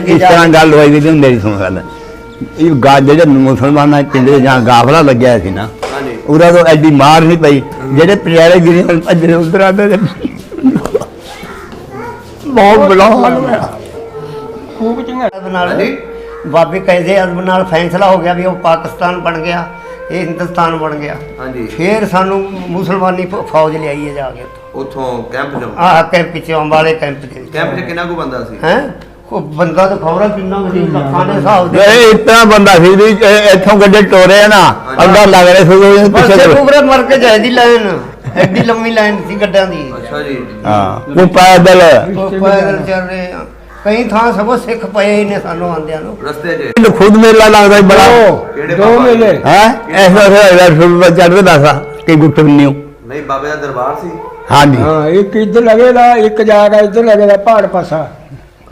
इस तरह गल होई थी मेरी सुन गल जो मुसलमान पिंड गाफला लग्या सी ना उदा तो एडी मार नहीं पई जेडे पटियाले गिरे भजरे उधर आते बहुत बड़ा हाल होया खूब चंगा बाबे कैदे अदब नाल फैसला हो गया भी वो पाकिस्तान बन गया ये हिंदुस्तान बन गया फिर सानू मुसलमानी फौज ले आई है जाके उथों कैंप जो कैंप च अंबाले कैंप च कितना को बंदा सी हैं को बंदा तो खबरा कितना लाखां दे हिसाब दे इतना बंदा सी भी इथों गड्डे टोरे ना अंदर लग रहे थे पीछे पूरे मर के जायदी लाइन एडी लंबी लाइन सी गड्डियां दी। अच्छा जी हां वो पैदल चल रहे हैं कई थां सब सिख पए ने सानू आंदियां नु रस्ते च खुद मेला लगदा बड़ा दो मेले हैं ऐसा होया सुबह चढ़ के दसा कि गुट नहीं बाबे दा दरबार सी। हां जी हां एक इधर लगेगा एक जागा इधर लगेगा पहाड़ पासा।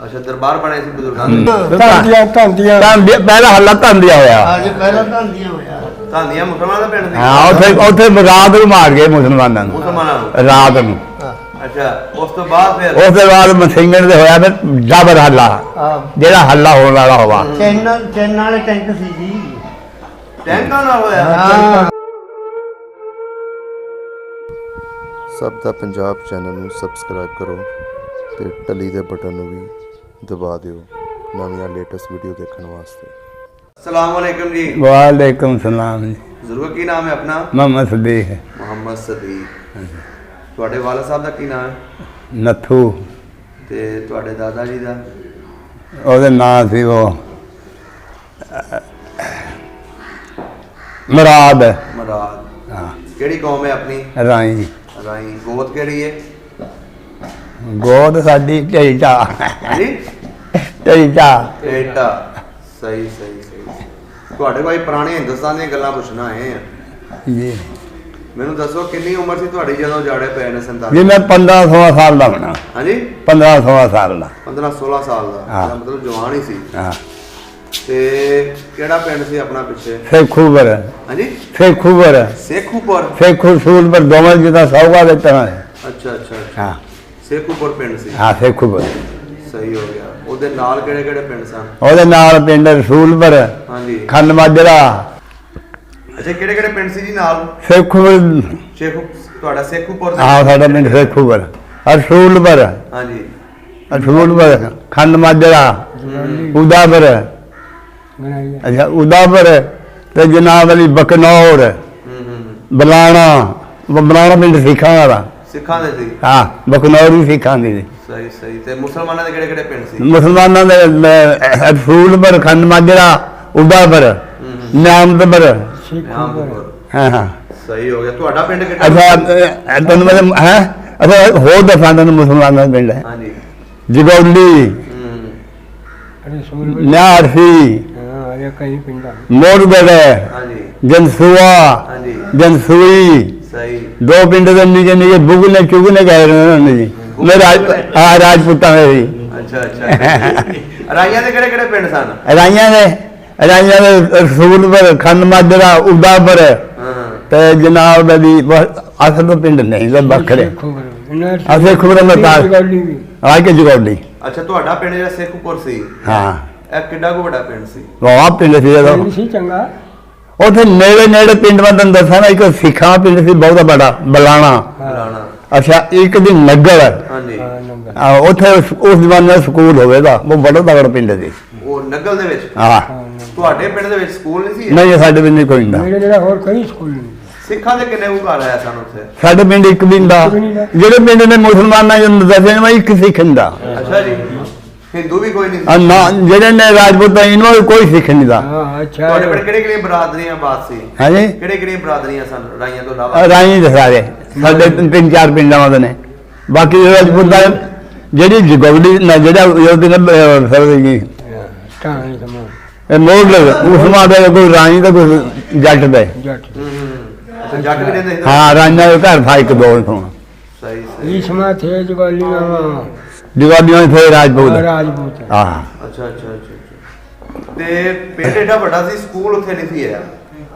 अच्छा दरबार बने सी बुजुर्गां दे तांदियां पहला हल्ला तांदिया होया आज पहला तांदियां होया तांदियां मुसलमानां दा पिंड सी। हां ओथे रात ਨੂੰ ਮਾਰ ਗਏ ਮੁਸਲਮਾਨਾਂ ਨੂੰ ਰਾਤ ਨੂੰ। अच्छा उस तो बाद मसिंगण दे होया फिर जबर हल्ला जेड़ा हल्ला होने वाला होवा चैन वाले टैंक सी जी टैंकां नाल होया। सब दा पंजाब चैनल नूं सबसक्राइब करो ते टली दे बटन नूं भी दबा दिओ नवीं लेटेस्ट वीडियो देखने वास्ते। अस्सलाम वालेकुम जी। वालेकुम सलाम जी। बुजुर्ग की नाम है अपना? मोहम्मद सदीक। मोहम्मद सदीक। ਤੁਹਾਡੇ ਵਾਲਾ ਸਾਹਿਬ ਦਾ ਕੀ ਨਾਮ ਹੈ? ਨੱਥੂ। ਤੇ ਤੁਹਾਡੇ ਦਾਦਾ ਜੀ ਦਾ? ਉਹਦੇ ਨਾਂ ਸੀ ਉਹ ਮਰਾਦ। ਮਰਾਦ। ਹਾਂ ਕਿਹੜੀ ਕੌਮ ਹੈ ਆਪਣੀ? ਰਾਈ। ਰਾਈ। ਗੋਤ ਕਿਹੜੀ ਹੈ? ਗੋਤ ਸਾਡੀ ਢੇਟਾ। ਹਾਂਜੀ ਢੇਟਾ। ਢੇਟਾ। ਸਹੀ ਸਹੀ ਸਹੀ। ਤੁਹਾਡੇ ਕੋਈ ਪੁਰਾਣੇ ਹਿੰਦੁਸਤਾਨ ਦੀਆਂ ਗੱਲਾਂ ਪੁੱਛਣਾ ਆਏ ਆ ਜੀ। ਮੈਨੂੰ ਦੱਸੋ ਕਿੰਨੀ ਉਮਰ ਸੀ ਤੁਹਾਡੀ ਜਦੋਂ ਜਾੜੇ ਪਏ ਨੇ 47? ਜੀ ਮੈਂ 15-16 ਸਾਲ ਦਾ ਬਣਾ। ਹਾਂਜੀ 15-16 ਸਾਲ ਦਾ। 15-16 ਸਾਲ ਦਾ ਮਤਲਬ ਜਵਾਨ ਹੀ ਸੀ। ਹਾਂ ਤੇ ਕਿਹੜਾ ਪਿੰਡ ਸੀ ਆਪਣਾ ਪਿੱਛੇ? ਸੇਖੂਪੁਰ। ਹਾਂਜੀ ਸੇਖੂਪੁਰ। ਸੇਖੂਪੁਰ। ਸੇਖੂਪੁਰ ਦੋਵਾਂ ਜਿਹਦਾ ਸੌਗਾ ਦੇ ਤਰ੍ਹਾਂ। ਅੱਛਾ ਅੱਛਾ ਹਾਂ ਸੇਖੂਪੁਰ ਪਿੰਡ ਸੀ। ਹਾਂ ਸੇਖੂਪੁਰ। ਸਹੀ ਹੋ ਗਿਆ। ਉਹਦੇ ਨਾਲ ਕਿਹੜੇ ਕਿਹੜੇ ਪਿੰਡ ਸਨ? ਉਹਦੇ ਨਾਲ ਪਿੰਡ ਰਸੂਲਪੁਰ। ਹਾਂਜੀ ਖੰਡ ਮਾਜਰਾ। ਅੱਛਾ ਕਿਹੜੇ ਕਿਹੜੇ ਪਿੰਡ ਸੀ ਜੀ ਨਾਲ? ਸੇਖੂਪੁਰ। ਤੁਹਾਡਾ ਸੇਖੂਪੁਰ? ਹਾਂ ਸਾਡਾ ਪਿੰਡ ਸੇਖੂਪੁਰ। ਰਸੂਲਪੁਰ। ਹਾਂਜੀ ਰਸੂਲਪੁਰ ਖੰਡ ਮਾਜਰਾ ਉਦਾਪੁਰ। ਅੱਛਾ ਉਦਾਪੁਰ ਤੇ ਜਨਾਬ ਅਲੀ ਬਕਨੌਰ ਬਲਾਣਾ। ਬਲਾਣਾ ਪਿੰਡ ਸਿੱਖਾਂ ਦਾ। ਸਿੱਖਾਂ ਦੇ ਸੀ? ਹਾਂ ਬਕਨੌਰ ਵੀ ਸਿੱਖਾਂ ਦੀ ਸੀ। ਸਹੀ ਸਹੀ। ਤੇ ਮੁਸਲਮਾਨਾਂ ਦੇ ਕਿਹੜੇ ਕਿਹੜੇ ਪਿੰਡ ਸੀ? ਮੁਸਲਮਾਨਾਂ ਦੇ ਰਸੂਲਪੁਰ ਖੰਡ ਮਾਜਰਾ ਉਦਾਪੁਰ ਨਿਆਮਤਪੁਰ। ਹਾਂ ਹਾਂ ਸਹੀ ਹੋ ਗਿਆ। ਤੁਹਾਡਾ ਪਿੰਡ ਕਿਹੜਾ? ਅੱਛਾ ਤੁਹਾਨੂੰ ਮੈਂ ਹੈ ਅੱਛਾ ਹੋਰ ਦੱਸਾਂ ਤੈਨੂੰ ਮੁਸਲਮਾਨਾਂ ਦਾ ਪਿੰਡ ਹੈ। ਹਾਂਜੀ ਜਗੌਲੀ। ਨਿਆਰਸੀ। ਹਾਂ ਕਈ ਪਿੰਡਾਂ ਮੋਰਗੜ। ਹਾਂਜੀ ਜਨਸੂਆ। ਹਾਂਜੀ ਜਨਸੂਈ। ਸਹੀ। ਦੋ ਪਿੰਡ ਦੇ ਨੀਚੇ ਨੀਚੇ ਬੁਗਨੇ ਚੁਗਨੇ ਗਏ ਨੇ ਜੀ। ਮੈਂ ਰਾਜਪੂਤਾਂ ਦੇ ਸੀ। ਅੱਛਾ ਅੱਛਾ। ਰਾਈਆਂ ਦੇ ਕਿਹੜੇ ਕਿਹੜੇ ਪਿੰਡ ਸਨ? ਰਾਈਆਂ ਦੇ ਰਸੂਲਪੁਰ ਖੰਡ ਮਾਜਰਾ ਉਦਾਪੁਰ ਤੇ ਜਨਾਬ ਦੀ ਅਸਲ ਪਿੰਡ ਨਹੀਂ ਵੱਖਰੇ। ਅਸੀਂ ਖਬਰ ਮਤਾ ਆ ਕੇ ਜਗੌਲੀ। ਅੱਛਾ ਤੁਹਾਡਾ ਪਿੰਡ ਜਿਹੜਾ ਸੇਖੂਪੁਰ ਸੀ ਹਾਂ ਇਹ ਕਿੱਡਾ ਕੋ ਵੱਡਾ ਪਿੰਡ ਸੀ? ਬਹੁਤ ਪਿੰਡ ਸੀ ਜਦੋਂ ਸੀ ਚੰਗਾ। ਉੱਥੇ ਨੇੜੇ ਨੇੜੇ ਪਿੰਡ ਮੈਂ ਤੁਹਾਨੂੰ ਦੱਸਾਂ ਨਾ ਇੱਕ ਸਿੱਖਾਂ ਪਿੰਡ ਸੀ ਬਹੁਤ ਬੜਾ ਬਲਾਣਾ। ਅੱਛਾ ਇੱਕ ਦੀ ਨਗਰ। ਹਾਂਜੀ ਉੱਥੇ ਉਸ ਜ਼ਮਾਨੇ ਦਾ ਸਕੂਲ ਹੋਵੇਗਾ ਉਹ ਬੜਾ ਤਗੜਾ ਪਿੰਡ ਸੀ ਉਹ ਨਗਲ ਦੇ ਵਿੱਚ। ਹਾਂ ਤੁਹਾਡੇ ਪਿੰਡ ਦੇ ਵਿੱਚ ਸਕੂਲ ਨਹੀਂ ਸੀ? ਨਹੀਂ ਸਾਡੇ ਪਿੰਡ ਕੋਈ ਨਹੀਂ। ਮੇਰੇ ਜਿਹੜਾ ਹੋਰ ਕੋਈ ਸਕੂਲ ਨਹੀਂ। ਸਿੱਖਾਂ ਦੇ ਕਿੰਨੇ ਘਰ ਆਇਆ ਸਨ ਉੱਥੇ? ਸਾਡੇ ਪਿੰਡ ਇੱਕ ਪਿੰਡ ਦਾ ਜਿਹੜੇ ਪਿੰਡ ਨੇ ਮੁਸਲਮਾਨਾਂ ਨੂੰ ਦੱਸੇ ਨੇ ਇੱਕ ਸਿੱਖ ਦਾ। ਅੱਛਾ ਜੀ ਹਿੰਦੂ ਵੀ ਕੋਈ ਨਹੀਂ? ਨਾ ਜਿਹੜੇ ਨੇ ਰਾਜਪੂਤ ਇਹਨਾਂ ਨੂੰ ਕੋਈ ਸਿੱਖ ਨਹੀਂ ਦਾ। ਅੱਛਾ ਤੁਹਾਡੇ ਪਿੰਡ ਕਿਹੜੇ ਕਿਹੜੇ ਬਰਾਦਰੀਆਂ ਬਾਤ ਸੀ? ਹਾਂਜੀ ਕਿਹੜੇ ਕਿਹੜੇ ਬਰਾਦਰੀਆਂ ਸਨ ਰਾਈਆਂ ਤੋਂ ਇਲਾਵਾ? ਰਾਈ ਦੇ ਸਾਰੇ ਸਾਡੇ 3-4 ਪਿੰਡਾਂ ਦੇ ਨੇ ਬਾਕੀ ਰਾਜਪੂਤਾਂ ਜਿਹੜੀ ਜਗੌਲੀ ਨਾ ਜਿਹੜਾ ਸਰਦੀ ਮੋੜ ਲਵੇ ਉਸਮਾਂ ਦਾ ਕੋਈ ਰਾਣੀ ਦਾ ਕੋਈ ਜੱਟ ਦਾ। ਅੱਛਾ ਜੱਟ ਵੀ ਰਹਿੰਦੇ? ਹਾਂ ਰਾਈਆਂ ਦੇ ਘਰ ਫਾਇਕ ਦੋ ਤੋਂ। ਸਹੀ ਸਹੀ। ਈਸਮਾ ਥੇ ਜਗੌਲੀ ਜਵਾਬੀਆਂ ਥੇ ਰਾਜਪੂਤ ਰਾਜਪੂਤ ਹਾਂ ਅੱਛਾ ਅੱਛਾ ਅੱਛਾ ਅੱਛਾ। ਤੇ ਪਿੰਡ ਏਡਾ ਵੱਡਾ ਸੀ, ਸਕੂਲ ਉੱਥੇ ਨਹੀਂ ਸੀ ਹੈ?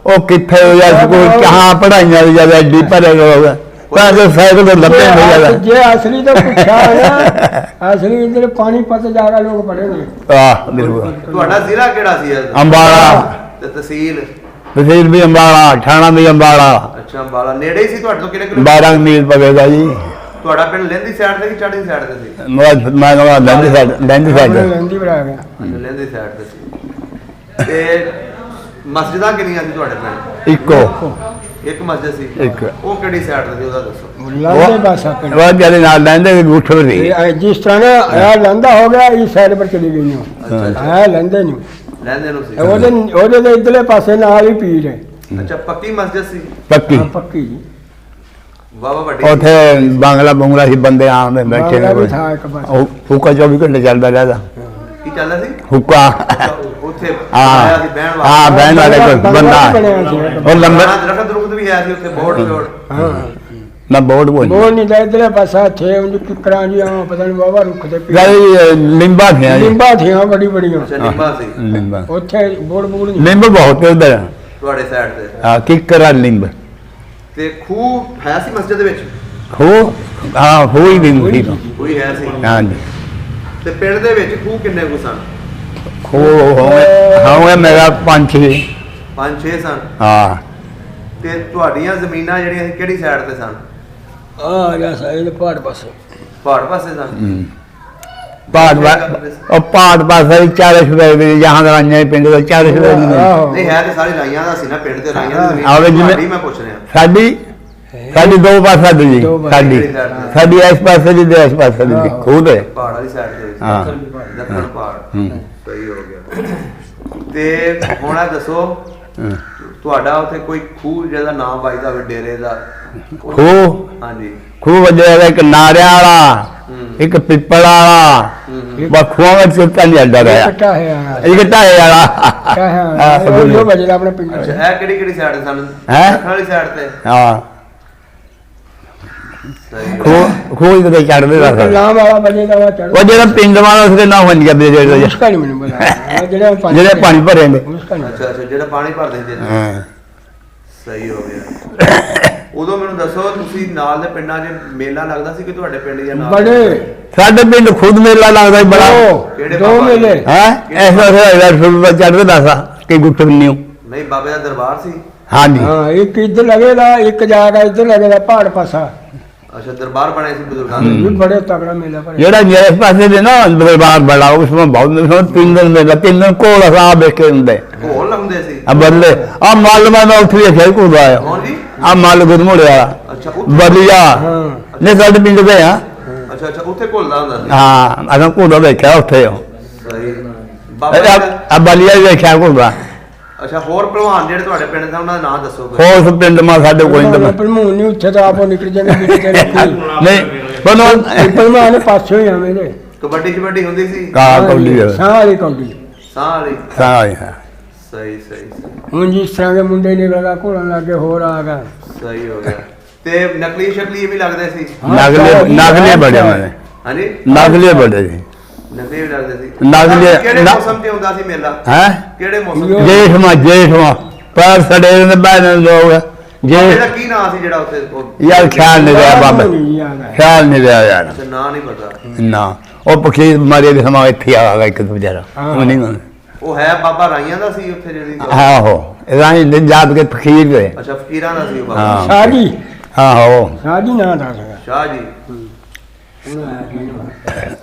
ਉਹ ਕਿੱਥੇ ਹੋ ਜਾ ਸਕੂਲ ਕਹਾਂ ਪੜਾਈਆਂ ਦੀ ਜਿਆਦਾ ਐਡੀ ਭਰੇ ਹੋਗਾ ਤਾਂ ਜੋ ਸਾਈਕਲ ਤੋਂ ਲੱਭੇ ਹੋ ਜਾਦਾ ਜੇ ਅਸਲੀ ਤਾਂ ਪੁੱਛਿਆ ਹੋਇਆ ਅਸਲੀ ਇਧਰ ਪਾਣੀਪਤ ਜ਼ਿਆਦਾ ਲੋਕ ਪੜੇ ਨੇ। ਬਿਲਕੁਲ। ਤੁਹਾਡਾ ਜ਼ਿਲ੍ਹਾ ਕਿਹੜਾ ਸੀ ਇਹ? ਅੰਬਾਲਾ ਤੇ ਤਹਿਸੀਲ? ਤਹਿਸੀਲ ਵੀ ਅੰਬਾਲਾ, ਥਾਣਾ ਵੀ ਅੰਬਾਲਾ। ਅੱਛਾ, ਅੰਬਾਲਾ ਨੇੜੇ ਹੀ ਸੀ ਤੁਹਾਡੇ ਤੋਂ? ਕਿੰਨੇ ਕਿਲੋਮੀਟਰ? 12 ਮੀਲ ਪਵੇਗਾ ਜੀ। ਤੁਹਾਡਾ ਪਿੰਡ ਲਹਿੰਦੀ ਸਾਈਡ ਤੇ ਕਿ ਚੜ੍ਹਦੀ ਸਾਈਡ ਤੇ ਸੀ? ਮੈਂ ਕਹਿੰਦਾ ਲੈਂਦੀ ਸਾਈਡ ਲਹਿੰਦੀ ਬਣਾ ਗਿਆ ਲਹਿੰਦੀ ਸਾਈਡ ਤੇ ਸੀ। ਤੇ ਮਸਜਿਦਾਂ ਕਿੰਨੀਆਂ ਸੀ ਤੁਹਾਡੇ ਪਿੰਡ? ਇੱਕੋ ਇੱਕ ਮਸਜਿਦ ਸੀ। ਇੱਕ। ਉਹ ਕਿਹੜੀ ਸਾਈਡ ਤੇ ਸੀ ਉਹਦਾ ਦੱਸੋ? ਲਾਂਦੇ ਬਾਸਾ ਪਿੰਡ ਉਹ ਜਿਹੜੇ ਨਾਲ ਲੈਂਦੇ ਗੁੱਠ ਵੀ ਇਹ ਜਿਸ ਤਰ੍ਹਾਂ ਨਾ ਇਹ ਲੰਦਾ ਹੋ ਗਿਆ ਇਸ ਸਾਈਡ ਪਰ ਚਲੀ ਗਈ ਨੂੰ ਅੱਛਾ ਇਹ ਲੰਦੇ ਨੂੰ ਲਹਿੰਦੇ ਨੂੰ ਸੀ। ਉਹਦੇ ਦੇ ਇਧਰਲੇ ਪਾਸੇ ਨਾਲ ਹੀ ਪੀਰ ਹੈ। ਅੱਛਾ, ਪੱਕੀ ਮਸਜਿਦ ਸੀ? ਪੱਕੀ। ਹਾਂ, ਪੱਕੀ ਜੀ। ਵਾਵਾ ਵੱਡੀ? ਉੱਥੇ ਬਾਂਗਲਾ ਬੰਗਲਾ ਸੀ ਬੰਦੇ ਆਉਂਦੇ ਬੈਠੇ ਬਾਂਗਲਾ ਵੀ ਥਾ ਇੱਕ ਪਾਸੇ। ਉਹ ਹੁੱਕਾ 24 ਘੰਟੇ ਚੱਲਦਾ ਰਹਿੰਦਾ ਕੀ ਚੱਲਦਾ ਸੀ? ਹੁੱਕਾ ਉੱਥੇ ਹਾਂ ਆਇਆ ਸੀ ਬਹਿਣ ਵਾਲਾ? ਹਾਂ ਬਹਿਣ ਵਾਲੇ ਕੋਈ ਬੰਦਾ ਉਹ ਲੰਬਾ ਦਰਖਤ ਰੁਕਤ ਵੀ ਹੈ ਸੀ ਉੱਥੇ, ਬੋਰਡ ਜੋੜ? ਹਾਂ ਨਾ ਬੋਰਡ ਬੋਲ ਬੋਲ ਨਹੀਂ ਦਾ ਇਧਰਲੇ ਪਾਸਾ ਥੇ ਉਹ ਕਿਕਰਾਂ ਜੀ ਪਤਾ ਨਹੀਂ ਬਾਬਾ ਰੁੱਖ ਦੇ ਪੀਰ ਲਿੰਬਾ ਥਿਆ ਜੀ ਲਿੰਬਾ ਥੀਆਂ ਬੜੀ ਬੜੀਆਂ ਅੱਛਾ, ਨਿੰਬਾ ਸੀ ਲਿੰਬਾ ਉੱਥੇ ਬੋੜ ਬੋੜ ਨਹੀਂ ਲਿੰਬ ਬਹੁਤ ਹੈ ਉਧਰ ਤੁਹਾਡੇ ਸਾਈਡ ਤੇ? ਹਾਂ ਕਿਕਰਾ ਲਿੰਬ ਤੇ ਖੂਹ ਹੈ ਸੀ ਮਸਜਿਦ ਦੇ ਵਿੱਚ? ਹੋ ਹਾਂ ਹੋਈ ਲਿੰਬ ਸੀ ਕੋਈ ਹੈ ਸੀ? ਹਾਂਜੀ ਤੇ ਪਿੰਡ ਦੇ ਵਿੱਚ ਖੂਹ ਕਿੰਨੇ ਕੁ ਸਨ? ਖੋ ਹਾਂ ਮੇਰਾ 5-6 5-6 ਸਨ। ਹਾਂ ਤੇ ਤੁਹਾਡੀਆਂ ਜ਼ਮੀਨਾਂ ਜਿਹੜੀਆਂ ਸੀ ਕਿਹੜੀ ਸਾਈਡ ਤੇ ਸਨ? ਆ ਗਿਆ ਸਾਈਡ ਪਹਾੜ ਪਾਸੇ ਪਹਾੜ ਪਾਸੇ ਸਨ? ਪਹਾੜ ਪਾਸੇ 40 ਰੁਪਏ ਦੇ ਜਹਾਂ ਰਾਈਆਂ ਪਿੰਡ ਦੇ 40 ਰੁਪਏ ਆਹੋ ਨਹੀਂ ਹੈ ਤੇ ਸਾਰੀ ਰਾਈਆਂ ਦਾ ਸੀ ਨਾ, ਪਿੰਡ ਤੇ ਰਾਈਆਂ ਦੀ ਆਵੇ ਜ਼ਮੀਨ ਜਿਵੇਂ- ਤੁਹਾਡੀ ਮੈਂ ਪੁੱਛ ਰਿਹਾ। ਸਾਡੀ ਦੋ ਪਾਸੇ ਦੀ ਦੋ ਪਾਸੇ। ਸਾਡੀ ਇਸ ਪਾਸੇ ਦੀ ਤੇ ਇਸ ਪਾਸੇ ਦੀ ਖੂਦ ਹੈ ਪਹਾੜ ਵਾਲੀ ਸਾਈਡ ਤੇ ਹਾਂ। ਦੱਖਣ ਪਹਾੜ। ਹੂੰ। ਸਹੀ ਹੋ ਗਿਆ। ਤੇ ਹੁਣ ਇਹ ਦੱਸੋ ਤੁਹਾਡਾ ਉੱਥੇ ਕੋਈ ਖੂਹ ਜਿਹਦਾ ਨਾਮ ਵੱਜਦਾ ਹੋਵੇ ਡੇਰੇ ਦਾ? ਖੂਹ ਹਾਂਜੀ। ਖੂਹ ਵੱਜਿਆ ਇੱਕ ਨਾਰਿਆਂ ਵਾਲਾ ਇੱਕ ਪਿੱਪਲ ਵਾਲਾ ਬਖੂਆਂ ਵਿੱਚ ਸੁੱਤਾ ਨਹੀਂ ਅੱਡਾ ਰਿਹਾ ਇਕੱਠਾ ਹੈ ਇੱਕ ਢਾਏ ਵਾਲਾ ਉਹ ਵਜਦਾ ਆਪਣੇ ਪਿੰਡ ਅੱਛਾ, ਚ ਇਹ ਕਿਹੜੀ ਸਾਈਡ ਤੇ ਸਨ? ਹੈਂ? ਦੱਖਣ ਵਾਲੀ ਸਾਈਡ ਤੇ? ਹਾਂ ਸਹੀ ਹੋ ਗਿਆ। ਖੂਹ ਤੇ ਚੜਦੇ ਦਾ ਨਾਮ ਵਾਲਾ ਵਜਦਾ ਵਾ ਚੜ ਉਹ ਜਿਹੜਾ ਪਿੰਡ ਵਾਲਾ ਉਸਦੇ ਨਾਮ ਬਣ ਗਿਆ ਬੇਜੇੜ ਦਾ ਮੁਸਕਾ ਨਹੀਂ ਮੈਨੂੰ ਪਤਾ ਜਿਹੜੇ ਪਾਣੀ ਭਰੇ ਨੇ ਮੁਸਕਾ ਨਹੀਂ ਅੱਛਾ ਅੱਛਾ, ਜਿਹੜਾ ਪਾਣੀ ਭਰਦੇ ਸੀ। ਹਾਂ ਸਹੀ ਹੋ ਗਿਆ। ਉਦੋਂ ਮੈਨੂੰ ਦੱਸੋ ਤੁਸੀਂ ਨਾਲ ਦੇ ਪਿੰਡਾਂ 'ਚ ਮੇਲਾ ਲੱਗਦਾ ਸੀ ਕਿ ਤੁਹਾਡੇ ਪਿੰਡ ਜਾਂ ਨਾਲ? ਬੜੇ ਸਾਡੇ ਪਿੰਡ ਖੁਦ ਮੇਲਾ ਲੱਗਦਾ ਸੀ ਬੜਾ ਕਿਹੜੇ ਦੋ ਬਾਬਾ ਜੀ? ਮੇਲੇ ਹੈ ਐਸਾ ਹੋਇਆ ਚੜਦੇ ਦਾ ਕਿ ਗੁੱਟ ਨਹੀਂ ਨਹੀਂ, ਬਾਬੇ ਦਾ ਦਰਬਾਰ ਸੀ? ਹਾਂਜੀ ਹਾਂ ਇੱਕ ਇੱਧਰ ਲੱਗੇਗਾ ਇੱਕ ਜਾਗਾ ਇੱਧਰ ਲੱਗੇਗਾ ਪਹਾੜ ਪਾਸਾ ਅੱਛਾ, ਦਰਬਾਰ ਬਣੇ ਸੀ ਬਜ਼ੁਰਗਾਂ ਦੇ? ਵੀ ਬੜੇ ਤਗੜਾ ਮੇਲਾ ਭਰਿਆ ਜਿਹੜਾ ਇਸ ਪਾਸੇ ਦੇ ਨਾ ਦਰਬਾਰ ਬੜਾ ਉਸमें बहुत 3 दिन मेला 3 दिन कोल साहब देखे ਹੁੰਦੇ ਢੋਲ ਲਾਉਂਦੇ ਸੀ? ਆ ਬੱਲੇ ਆ ਮੱਲ ਮੈਂ ਉੱਥੇ ਖੇਲ ਕੂਦ ਆਇਆ ਕੌਣ ਜੀ? ਆ ਮੱਲ ਗੁਰਮੁੜਿਆ ਅੱਛਾ, ਉੱਥੇ? ਬਲੀਆ ਹਾਂ ਨੇ ਸਾਡੇ ਪਿੰਡ ਦੇ ਆ ਅੱਛਾ ਅੱਛਾ, ਉੱਥੇ ਘੁਲਦਾ ਹੁੰਦਾ ਸੀ? ਹਾਂ ਅਸਾਂ ਕੂਦਾ ਦੇਖਿਆ ਉੱਥੇ ਸਹੀ। ਬਾਬਾ ਜੀ ਦਾ- ਆ ਬਲੀਆ ਵੀ ਦੇਖਿਆ ਕੂਦਾ ਅੱਛਾ, ਹੋਰ ਪਹਿਲਵਾਨ ਜਿਹੜੇ ਤੁਹਾਡੇ ਪਿੰਡ ਦੇ ਉਹਨਾਂ ਦਾ ਨਾਮ ਦੱਸੋ ਕੋਈ। ਹੋਰ ਪਿੰਡ ਮਾ ਸਾਡੇ ਕੋਈ ਨਹੀਂ ਭਲਮੂਨ ਨਹੀਂ ਉੱਥੇ ਤਾਂ ਆਪੋ ਨਿਕਲ ਜਾਂਦੇ ਵਿੱਚ ਤੇ ਨਹੀਂ ਬਨੋ ਭਲਮਾਨ ਪਾਸੇ ਹੀ ਆ ਮੇਰੇ ਕਬੱਡੀ ਕਬੱਡੀ ਹੁੰਦੀ ਸੀ? ਕਾ ਕੌਲੀ ਸਾਹ ਵਾਲੀ ਕੌਡੀ ਸਾਹ ਵਾਲੀ? ਸਾਈ ਹੈ ਸਹੀ ਸਹੀ ਸਹੀ। ਹੁਣ ਜਿਸ ਤਰ੍ਹਾਂ ਦੇ ਮੁੰਡੇ ਨਿਕਲਦਾ ਘੋੜਨ ਲੱਗੇ ਹੋਰ ਆ ਗਿਆ ਸਹੀ ਹੋ ਗਿਆ। ਤੇ ਨਕਲੀ ਸ਼ਕਲੀ ਵੀ ਲੱਗਦੇ ਸੀ? ਨਗਲੇ ਬੜੇ ਮੈਨੇ ਹਾਂਜੀ, ਨਗਲੇ ਬੜੇ ਜੀ ਨਕਲੀ ਵੀ ਲੱਗਦੇ ਸੀ। ਨਗਲੇ ਕਿਹੜੇ ਮੌਸਮ 'ਚ ਹੁੰਦਾ ਸੀ ਮੇਲਾ? ਹੈ ਕਿਹੜੇ ਮੌਸਮ 'ਚ? ਜੇਠ ਪਰ ਸੜੇ ਦੇ ਬਾਹਰ ਲੋਕ ਇਹਦਾ ਜੇ ਕੀ ਨਾਂ ਸੀ ਜਿਹੜਾ ਉੱਥੇ ਯਾਰ ਖਿਆਲ ਨਹੀਂ ਰਿਹਾ ਬਾਬਾ ਖਿਆਲ ਨਹੀਂ ਰਿਹਾ ਯਾਰ ਅੱਛਾ, ਨਾਂ ਨਹੀਂ ਪਤਾ। ਨਾ ਉਹ ਪਖੀ ਮਾਰੇ ਦੇ ਸਮਾਂ ਇੱਥੇ ਆ ਗਿਆ ਇੱਕ ਵਿਚਾਰਾ ਉਹ ਨਹੀਂ ਉਹ ਹੈ ਬਾਬਾ ਰਾਈਆਂ ਦਾ ਸੀ ਉੱਥੇ ਜਿਹੜੀ? ਆਹੋ ਰਾਹੀਂ ਦਿਨ ਜਾਤ ਕੇ ਫਕੀਰ ਦੇ ਅੱਛਾ, ਫਕੀਰਾਂ ਦਾ ਸੀ ਉਹ ਬਾਬਾ? ਹਾਂ ਸ਼ਾਹਜੀ ਆਹੋ ਸ਼ਾਹਜੀ ਨਾਂ ਦਾ ਸੀਗਾ ਸ਼ਾਹ ਜੀ। ਸਹੀ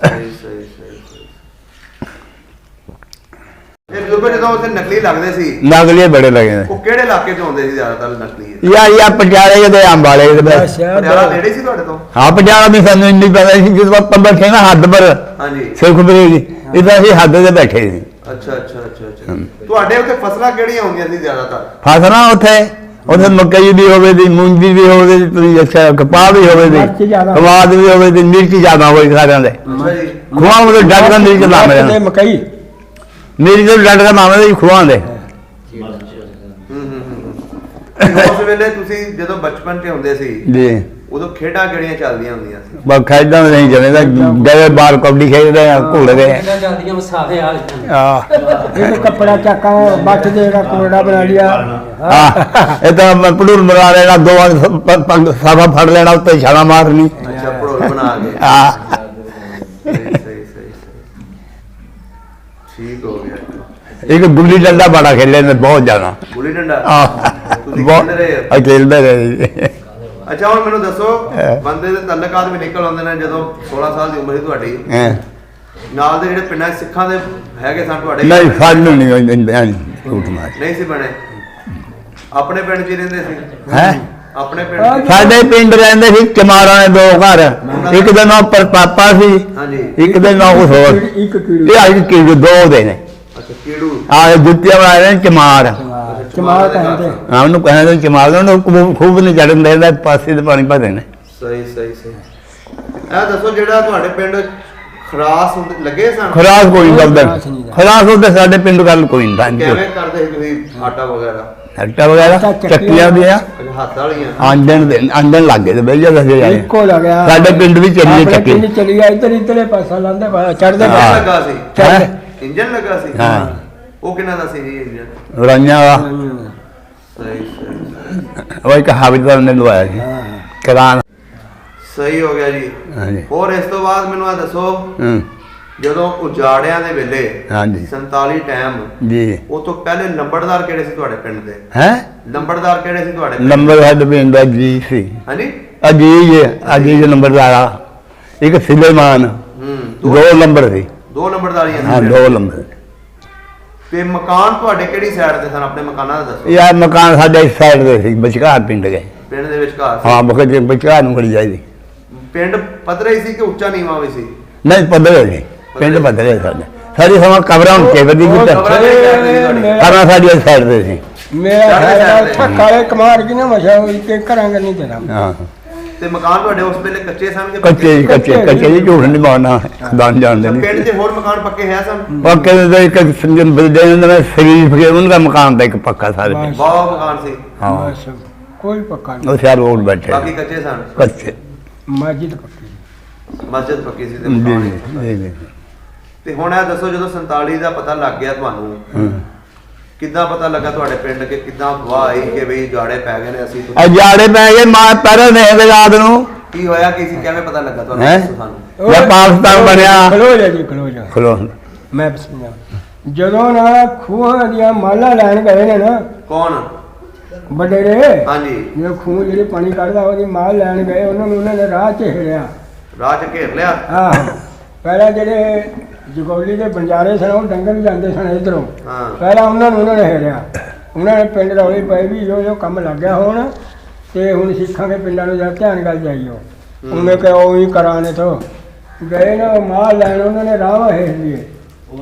ਸਹੀ ਸਹੀ ਸਹੀ। ਇਹ ਬਜ਼ੁਰਗ ਜਦੋਂ ਉੱਥੇ ਨਕਲੀ ਲੱਗਦੇ ਸੀ, ਨਗਲੇ ਬੜੇ ਲਗੇ ਨੇ ਉਹ ਕਿਹੜੇ ਇਲਾਕੇ 'ਚ ਆਉਂਦੇ ਸੀ ਜ਼ਿਆਦਾਤਰ ਨਕਲੀ? ਯਾਰ ਪਟਿਆਲੇ ਦੇ ਅੰਬਾਲੇ ਦੇ ਬਸ ਪਟਿਆਲਾ ਨੇੜੇ ਸੀ ਤੁਹਾਡੇ ਤੋਂ? ਹਾਂ ਪਟਿਆਲਾ ਵੀ ਸਾਨੂੰ ਇੰਨੀ ਪਤਾ ਸੀ ਜਦੋਂ ਆਪਾਂ ਬੈਠੇ ਨਾ ਹੱਦ ਪਰ ਹਾਂਜੀ। ਸੁਖਬਰੀ ਜੀ ਇਦਾਂ ਅਸੀਂ ਹੱਦ ਤੇ ਬੈਠੇ ਸੀ ਅੱਛਾ ਅੱਛਾ ਅੱਛਾ ਅੱਛਾ। ਤੁਹਾਡੇ ਉੱਥੇ ਫਸਲਾਂ ਕਿਹੜੀਆਂ ਹੁੰਦੀਆਂ ਸੀ ਜ਼ਿਆਦਾਤਰ? ਫਸਣਾ ਉੱਥੇ ਮੱਕੀ ਵੀ ਹੋਵੇ ਦੀ ਮੂੰਗੀ ਵੀ ਹੋਵੇ ਦੀ ਅੱਛਾ ਕਪਾਹ ਵੀ ਹੋਵੇ ਦੀ ਮਿਰਚ ਜ਼ਿਆਦਾ। ਕਮਾਦ ਵੀ ਹੋਵੇ ਦੀ ਮਿਰਚ ਜ਼ਿਆਦਾ ਹੋਵੇ ਸਾਰਿਆਂ ਦੇ ਅੱਛਾ ਜੀ। ਖੁਆ ਉਹ ਡੱਟ ਦਾ ਮਿਰਚ ਨਾਮ ਤੇ ਹੈ ਮਕਈ ਮਿਰਚ ਦੇ ਡੱਟ ਦਾ ਨਾਮ ਹੈ ਖੁਆ ਦੇ ਉਸ ਵੇਲੇ ਤੁਸੀਂ ਜਦੋਂ ਬਚਪਨ 'ਚ ਹੁੰਦੇ ਸੀ ਜੀ ਉਦੋਂ ਖੇਡਾਂ ਕਿਹੜੀਆਂ ਚੱਲਦੀਆਂ ਹੁੰਦੀਆਂ ਸੀ? ਬਸ ਖੇਡਾਂ ਨਹੀਂ ਜਣੇ ਗਏ ਬਾਹਰ ਕਬੱਡੀ ਖੇਡਦੇ ਆ, ਘੁੱਲ ਗਏ ਜਾਂਦੀਆਂ ਮਸਾਲੇ ਵਾਲੀਆਂ ਆ ਇਹ ਕਪੜਾ ਚੱਕਾ ਬੱਟ ਦੇਗਾ ਕੋੜਾ ਬਣਾ ਲਿਆ ਇਹ ਤਾਂ ਮੈਂ ਪੜੂਰ ਬਣਾ ਲੈਣਾ, ਦੋਵਾਂ ਸਾਫਾ ਫੜ ਲੈਣਾ, ਉੱਤੇ ਛਾਲਾ ਮਾਰਨੀ। ਅੱਛਾ, ਭੜੋਲ ਬਣਾ ਕੇ। ਆ ਸਹੀ ਠੀਕ ਹੋ ਗਿਆ। ਇੱਕ ਗੁੱਲੀ ਡੰਡਾ ਬੜਾ ਖੇਲੇ ਨੇ ਬਹੁਤ ਜ਼ਿਆਦਾ। ਗੁੱਲੀ ਡੰਡਾ ਆ ਤੁਸੀਂ ਬਹੁਤ ਖੇਡ ਰਹੇ ਹੋ? ਖੇਲਦੇ ਰਹੇ। ਅੱਛਾ, ਹੁਣ ਮੈਨੂੰ ਦੱਸੋ, ਬੰਦੇ ਦੇ ਤਲਕਾਤ ਵੀ ਨਿਕਲ ਆਉਂਦੇ ਨੇ ਜਦੋਂ 16 ਸਾਲ ਦੀ ਉਮਰ ਸੀ ਤੁਹਾਡੀ, ਨਾਲ ਦੇ ਜਿਹੜੇ ਪਿੰਡਾਂ 'ਚ ਸਿੱਖਾਂ ਦੇ ਹੈਗੇ ਸਨ ਤੁਹਾਡੇ? ਨਹੀਂ ਸਾਨੂੰ ਨਹੀਂ ਝੂਠ ਮਾਰ ਨਹੀਂ ਸੀ ਬਣੇ? ਆਪਣੇ ਪਿੰਡ 'ਚ ਹੀ ਰਹਿੰਦੇ ਸੀ? ਹੈ ਆਪਣੇ ਪਿੰਡ? ਸਾਡੇ ਪਿੰਡ ਰਹਿੰਦੇ ਸੀ ਚਮਾਰਾਂ ਦੇ 2 ਘਰ, ਇੱਕ ਦਾ ਨਾਮ ਪਾਪਾ ਸੀ, ਹਾਂਜੀ। ਇੱਕ ਦਾ ਨਾਮ ਕੁਛ ਹੋਰ। ਇੱਕ ਕੀੜੀ ਇਹ ਅੱਜ ਕੀ 2 ਦੇ ਨੇ। ਅੱਛਾ, ਕੀੜੂ। ਆ ਜੁੱਤੀਆਂ ਬਣਾ ਰਹੇ ਨੇ ਚਮਾਰ। ਚਮਾਰ ਕਹਿੰਦੇ। ਹਾਂ, ਉਹਨੂੰ ਕਹਿੰਦੇ ਚਮਾਰ, ਉਹਨੂੰ ਖੂਬ ਨਹੀਂ ਚੜਨ ਦੇਦਾ, ਪਾਸੇ ਤੇ ਪਾਣੀ ਭਰਦੇ ਨੇ। ਸਹੀ ਇਹ ਦੱਸੋ, ਜਿਹੜਾ ਤੁਹਾਡੇ ਪਿੰਡ ਖਰਾਸ ਲੱਗੇ ਸਨ? ਖਰਾਸ ਕੋਈ ਨਹੀਂ ਕਰਦਾ, ਖਰਾਸ ਹੁੰਦੇ ਸਾਡੇ ਪਿੰਡ ਗੱਲ ਕੋਈ ਨਹੀਂ। ਕਿਵੇਂ ਕਰਦੇ ਸੀ ਤੁਸੀਂ ਆਟਾ ਵਗੈਰਾ? ਆਟਾ ਵਗੈਰਾ ਚੱਕੀਆਂ ਦੀਆਂ ਅੱਛਾ, ਹੱਥ ਵਾਲੀਆਂ? ਆਂਦਣ ਲੱਗ ਗਏ ਤੇ ਬਈ ਦੱਸੇ ਜਾਏ। ਇੱਕੋ ਲੱਗਿਆ ਸਾਡੇ ਪਿੰਡ ਵੀ ਚੱਲੀ ਚੱਕੀ। ਪਿੰਡ ਚਲੀ ਗਿਆ, ਇੱਧਰ ਪਾਸਾ ਲਾਉਂਦੇ ਚੜਦੇ ਇੰਜਨ ਲੱਗਾ ਸੀ? ਹੈਂ? ਇੰਜਨ ਲੱਗਾ ਸੀ? ਹਾਂ। ਉਹ ਕਿੰਨਾ ਦਾ ਸੀ ਜੀ ਇੰਜਨ? ਰਾਈਆਂ ਦਾ ਸਹੀ ਉਹ ਇੱਕ ਹਾਵੀ ਦਾ ਉਹਨੇ ਲਵਾਇਆ ਸੀ ਕਰਾਨ। ਸਹੀ ਹੋ ਗਿਆ ਜੀ। ਹਾਂਜੀ। ਹੋਰ ਇਸ ਤੋਂ ਬਾਅਦ ਮੈਨੂੰ ਆ ਦੱਸੋ, ਹੂੰ ਜਦੋਂ ਉਜਾੜਿਆਂ ਦੇ ਵੇਲੇ ਹਾਂਜੀ 47 ਟਾਈਮ, ਜੀ। ਉਹ ਤੋਂ ਪਹਿਲੇ ਲੰਬੜਦਾਰ ਕਿਹੜੇ ਸੀ ਤੁਹਾਡੇ ਪਿੰਡ ਦੇ? ਹੈ ਲੰਬੜਦਾਰ ਕਿਹੜੇ ਸੀ ਤੁਹਾਡੇ ਪਿੰਡ? ਨੰਬਰ ਸਾਡੇ ਪਿੰਡ ਦਾ ਜੀ ਸੀ, ਹਾਂਜੀ। ਅਜੀਜ ਨੰਬਰਦਾਰ ਆ, ਇੱਕ ਸੁਲੇਮਾਨ, 2 ਨੰਬਰ ਸੀ। 2 ਲੰਬੜਦਾਰੀਆਂ ਹਾਂ, ਸੀ? 2 ਨੰਬਰ। ਤੇ ਮਕਾਨ ਤੁਹਾਡੇ ਕਿਹੜੀ ਸਾਈਡ ਤੇ ਸਨ? ਆਪਣੇ ਮਕਾਨਾਂ ਦਾ ਦੱਸੋ। ਯਾਰ ਮਕਾਨ ਸਾਡੇ ਇਸ ਸਾਈਡ ਦੇ ਸੀ, ਵਿਚਕਾਰ ਪਿੰਡ ਗਏ। ਪਿੰਡ ਦੇ ਵਿਚਕਾਰ ਸੀ? ਹਾਂ, ਬਖਤ ਵਿਚਕਾਰ ਨੂੰ ਖੜੀ ਜਾਈਦੀ। ਪਿੰਡ ਪੱਧਰਾ ਹੀ ਸੀ ਕਿ ਉੱਚਾ ਨੀਵਾਂ ਵੀ ਸੀ? ਨਹੀਂ ਪੱਧਰੇ ਸੀ ਪਿੰਡ, ਪੱਧਰੇ ਸਾਡੇ ਸਾਡੀ ਸਮਾਂ ਕਬਰਾਂ ਉੱਤੇ ਵਧੀ ਉਹ ਗੁੱਟ ਕਬਰਾਂ ਦੇ side ਤੇ ਸੀ ਤੁਹਾਡੀ? ਕਰਾਂ ਸਾਡੀ ਇਸ ਸਾਈਡ ਦੇ ਸੀ। ਮੇਰਾ ਕਾਲੇ ਕਮਾਰ ਕੀ ਨਾ ਮਸ਼ਾ ਕੇ ਕਰਾਂਗੇ ਨਹੀਂ ਦੇਣਾ। ਹਾਂ, ਤੇ ਮਕਾਨ ਤੁਹਾਡੇ ਉਸ ਵੇਲੇ ਕੱਚੇ ਸਨ ਕਿ ਕੱਚੇ ਕੱਚੇ ਜੀ, ਝੂਠ ਨਹੀਂ ਮਾਰਨਾ, ਦਾਨ ਜਾਣਦੇ ਨਹੀਂ। ਪਿੰਡ 'ਚ ਹੋਰ ਮਕਾਨ ਪੱਕੇ ਹੈ ਸਨ? ਪੱਕੇ ਦੇ ਇੱਕ ਸ਼ਰੀਫ ਕੇ ਉਹਨਾਂ ਦਾ ਮਕਾਨ ਦਾ ਇੱਕ ਪੱਕਾ ਸਾਰੇ ਪਿੰਡ। ਬਹੁਤ ਮਕਾਨ ਸੀ? ਹਾਂ, ਬਸ ਕੋਈ ਪੱਕਾ ਨਹੀਂ, ਉਹ ਸ਼ਹਿਰ ਰੋਡ ਬੈਠੇ ਬਾਕੀ ਕੱਚੇ ਸਨ? ਕੱਚੇ। ਮਸਜਿਦ ਪੱਕੀ। ਮਸਜਿਦ ਪੱਕੀ ਸੀ ਤੇ ਜੀ ਮਕਾਨ ਹੀ ਜੀ ਪੱਕਾ। ਜੀ। ਤੇ ਹੁਣ ਇਹ ਦੱਸੋ, ਜਦੋਂ 47 ਦਾ ਪਤਾ ਲੱਗ ਗਿਆ ਤੁਹਾਨੂੰ, ਕਿੱਦਾਂ ਪਤਾ ਲੱਗਾ ਤੁਹਾਡੇ ਪਿੰਡ ਕਿ ਕਿੱਦਾਂ ਅਫਵਾਹ ਆਈ ਕਿ ਬਈ ਜਾੜੇ ਪੈ ਗਏ ਨੇ? ਅਸੀਂ ਜਾੜੇ ਪੈ ਗਏ, ਮਾਂ ਪਹਿਲਾਂ ਨੇ ਰਾਤ ਨੂੰ ਕੀ ਹੋਇਆ ਕਿ ਸੀ, ਕਿਵੇਂ ਪਤਾ ਲੱਗਾ ਤੁਹਾਨੂੰ? ਹੈਂ? ਦੱਸੋ ਸਾਨੂੰ। ਜਦ ਪਾਕਿਸਤਾਨ ਬਣਿਆ। ਖਲੋ ਜਾ ਜੀ, ਖਲੋ ਜਾ। ਖਲੋ ਮੈਂ ਸਮਝਾ, ਜਦੋਂ ਨਾ ਖੂਹਾਂ ਦੀਆਂ ਮਾਲਾਂ ਲੈਣ ਗਏ ਨੇ ਨਾ ਕੌਣ? ਵਡੇਰੇ, ਹਾਂਜੀ। ਜੇ ਖੂਹ ਜਿਹੜੇ ਪਾਣੀ ਕੱਢਦਾ ਉਹਦੀ ਮਾਲ ਲੈਣ ਗਏ, ਉਹਨਾਂ ਨੇ ਰਾਹ 'ਚ ਹਿੜਿਆ। ਰਾਹ 'ਚ ਘੇਰ ਲਿਆ? ਆਹ ਪਹਿਲਾਂ ਜਿਹੜੇ ਜਗੌਲੀ ਦੇ ਬੰਜਾਰੇ ਸਨ, ਉਹ ਡੰਗਰ ਵੀ ਜਾਂਦੇ ਸਨ ਇੱਧਰੋਂ। ਹਾਂ। ਪਹਿਲਾਂ ਉਹਨਾਂ ਨੇ ਹਿੜਿਆ। ਉਹਨਾਂ ਨੇ ਪਿੰਡ ਰੌਲੇ ਪਏ ਵੀ ਜੋ ਕੰਮ ਲੱਗ ਗਿਆ ਹੁਣ, ਤੇ ਹੁਣ ਸਿੱਖਾਂ ਦੇ ਪਿੰਡਾਂ ਨੂੰ ਜਰਾ ਧਿਆਨ ਗੱਲ ਜਾਈਓ। ਉਹਨੇ ਕਿਹਾ ਉਹ ਹੀ ਕਰਾਣੇ ਤੋਂ ਗਏ ਨਾ ਮਾਲ ਲੈਣ, ਉਹਨਾਂ ਨੇ ਰਾਹ ਹੇਠ ਲਈਏ,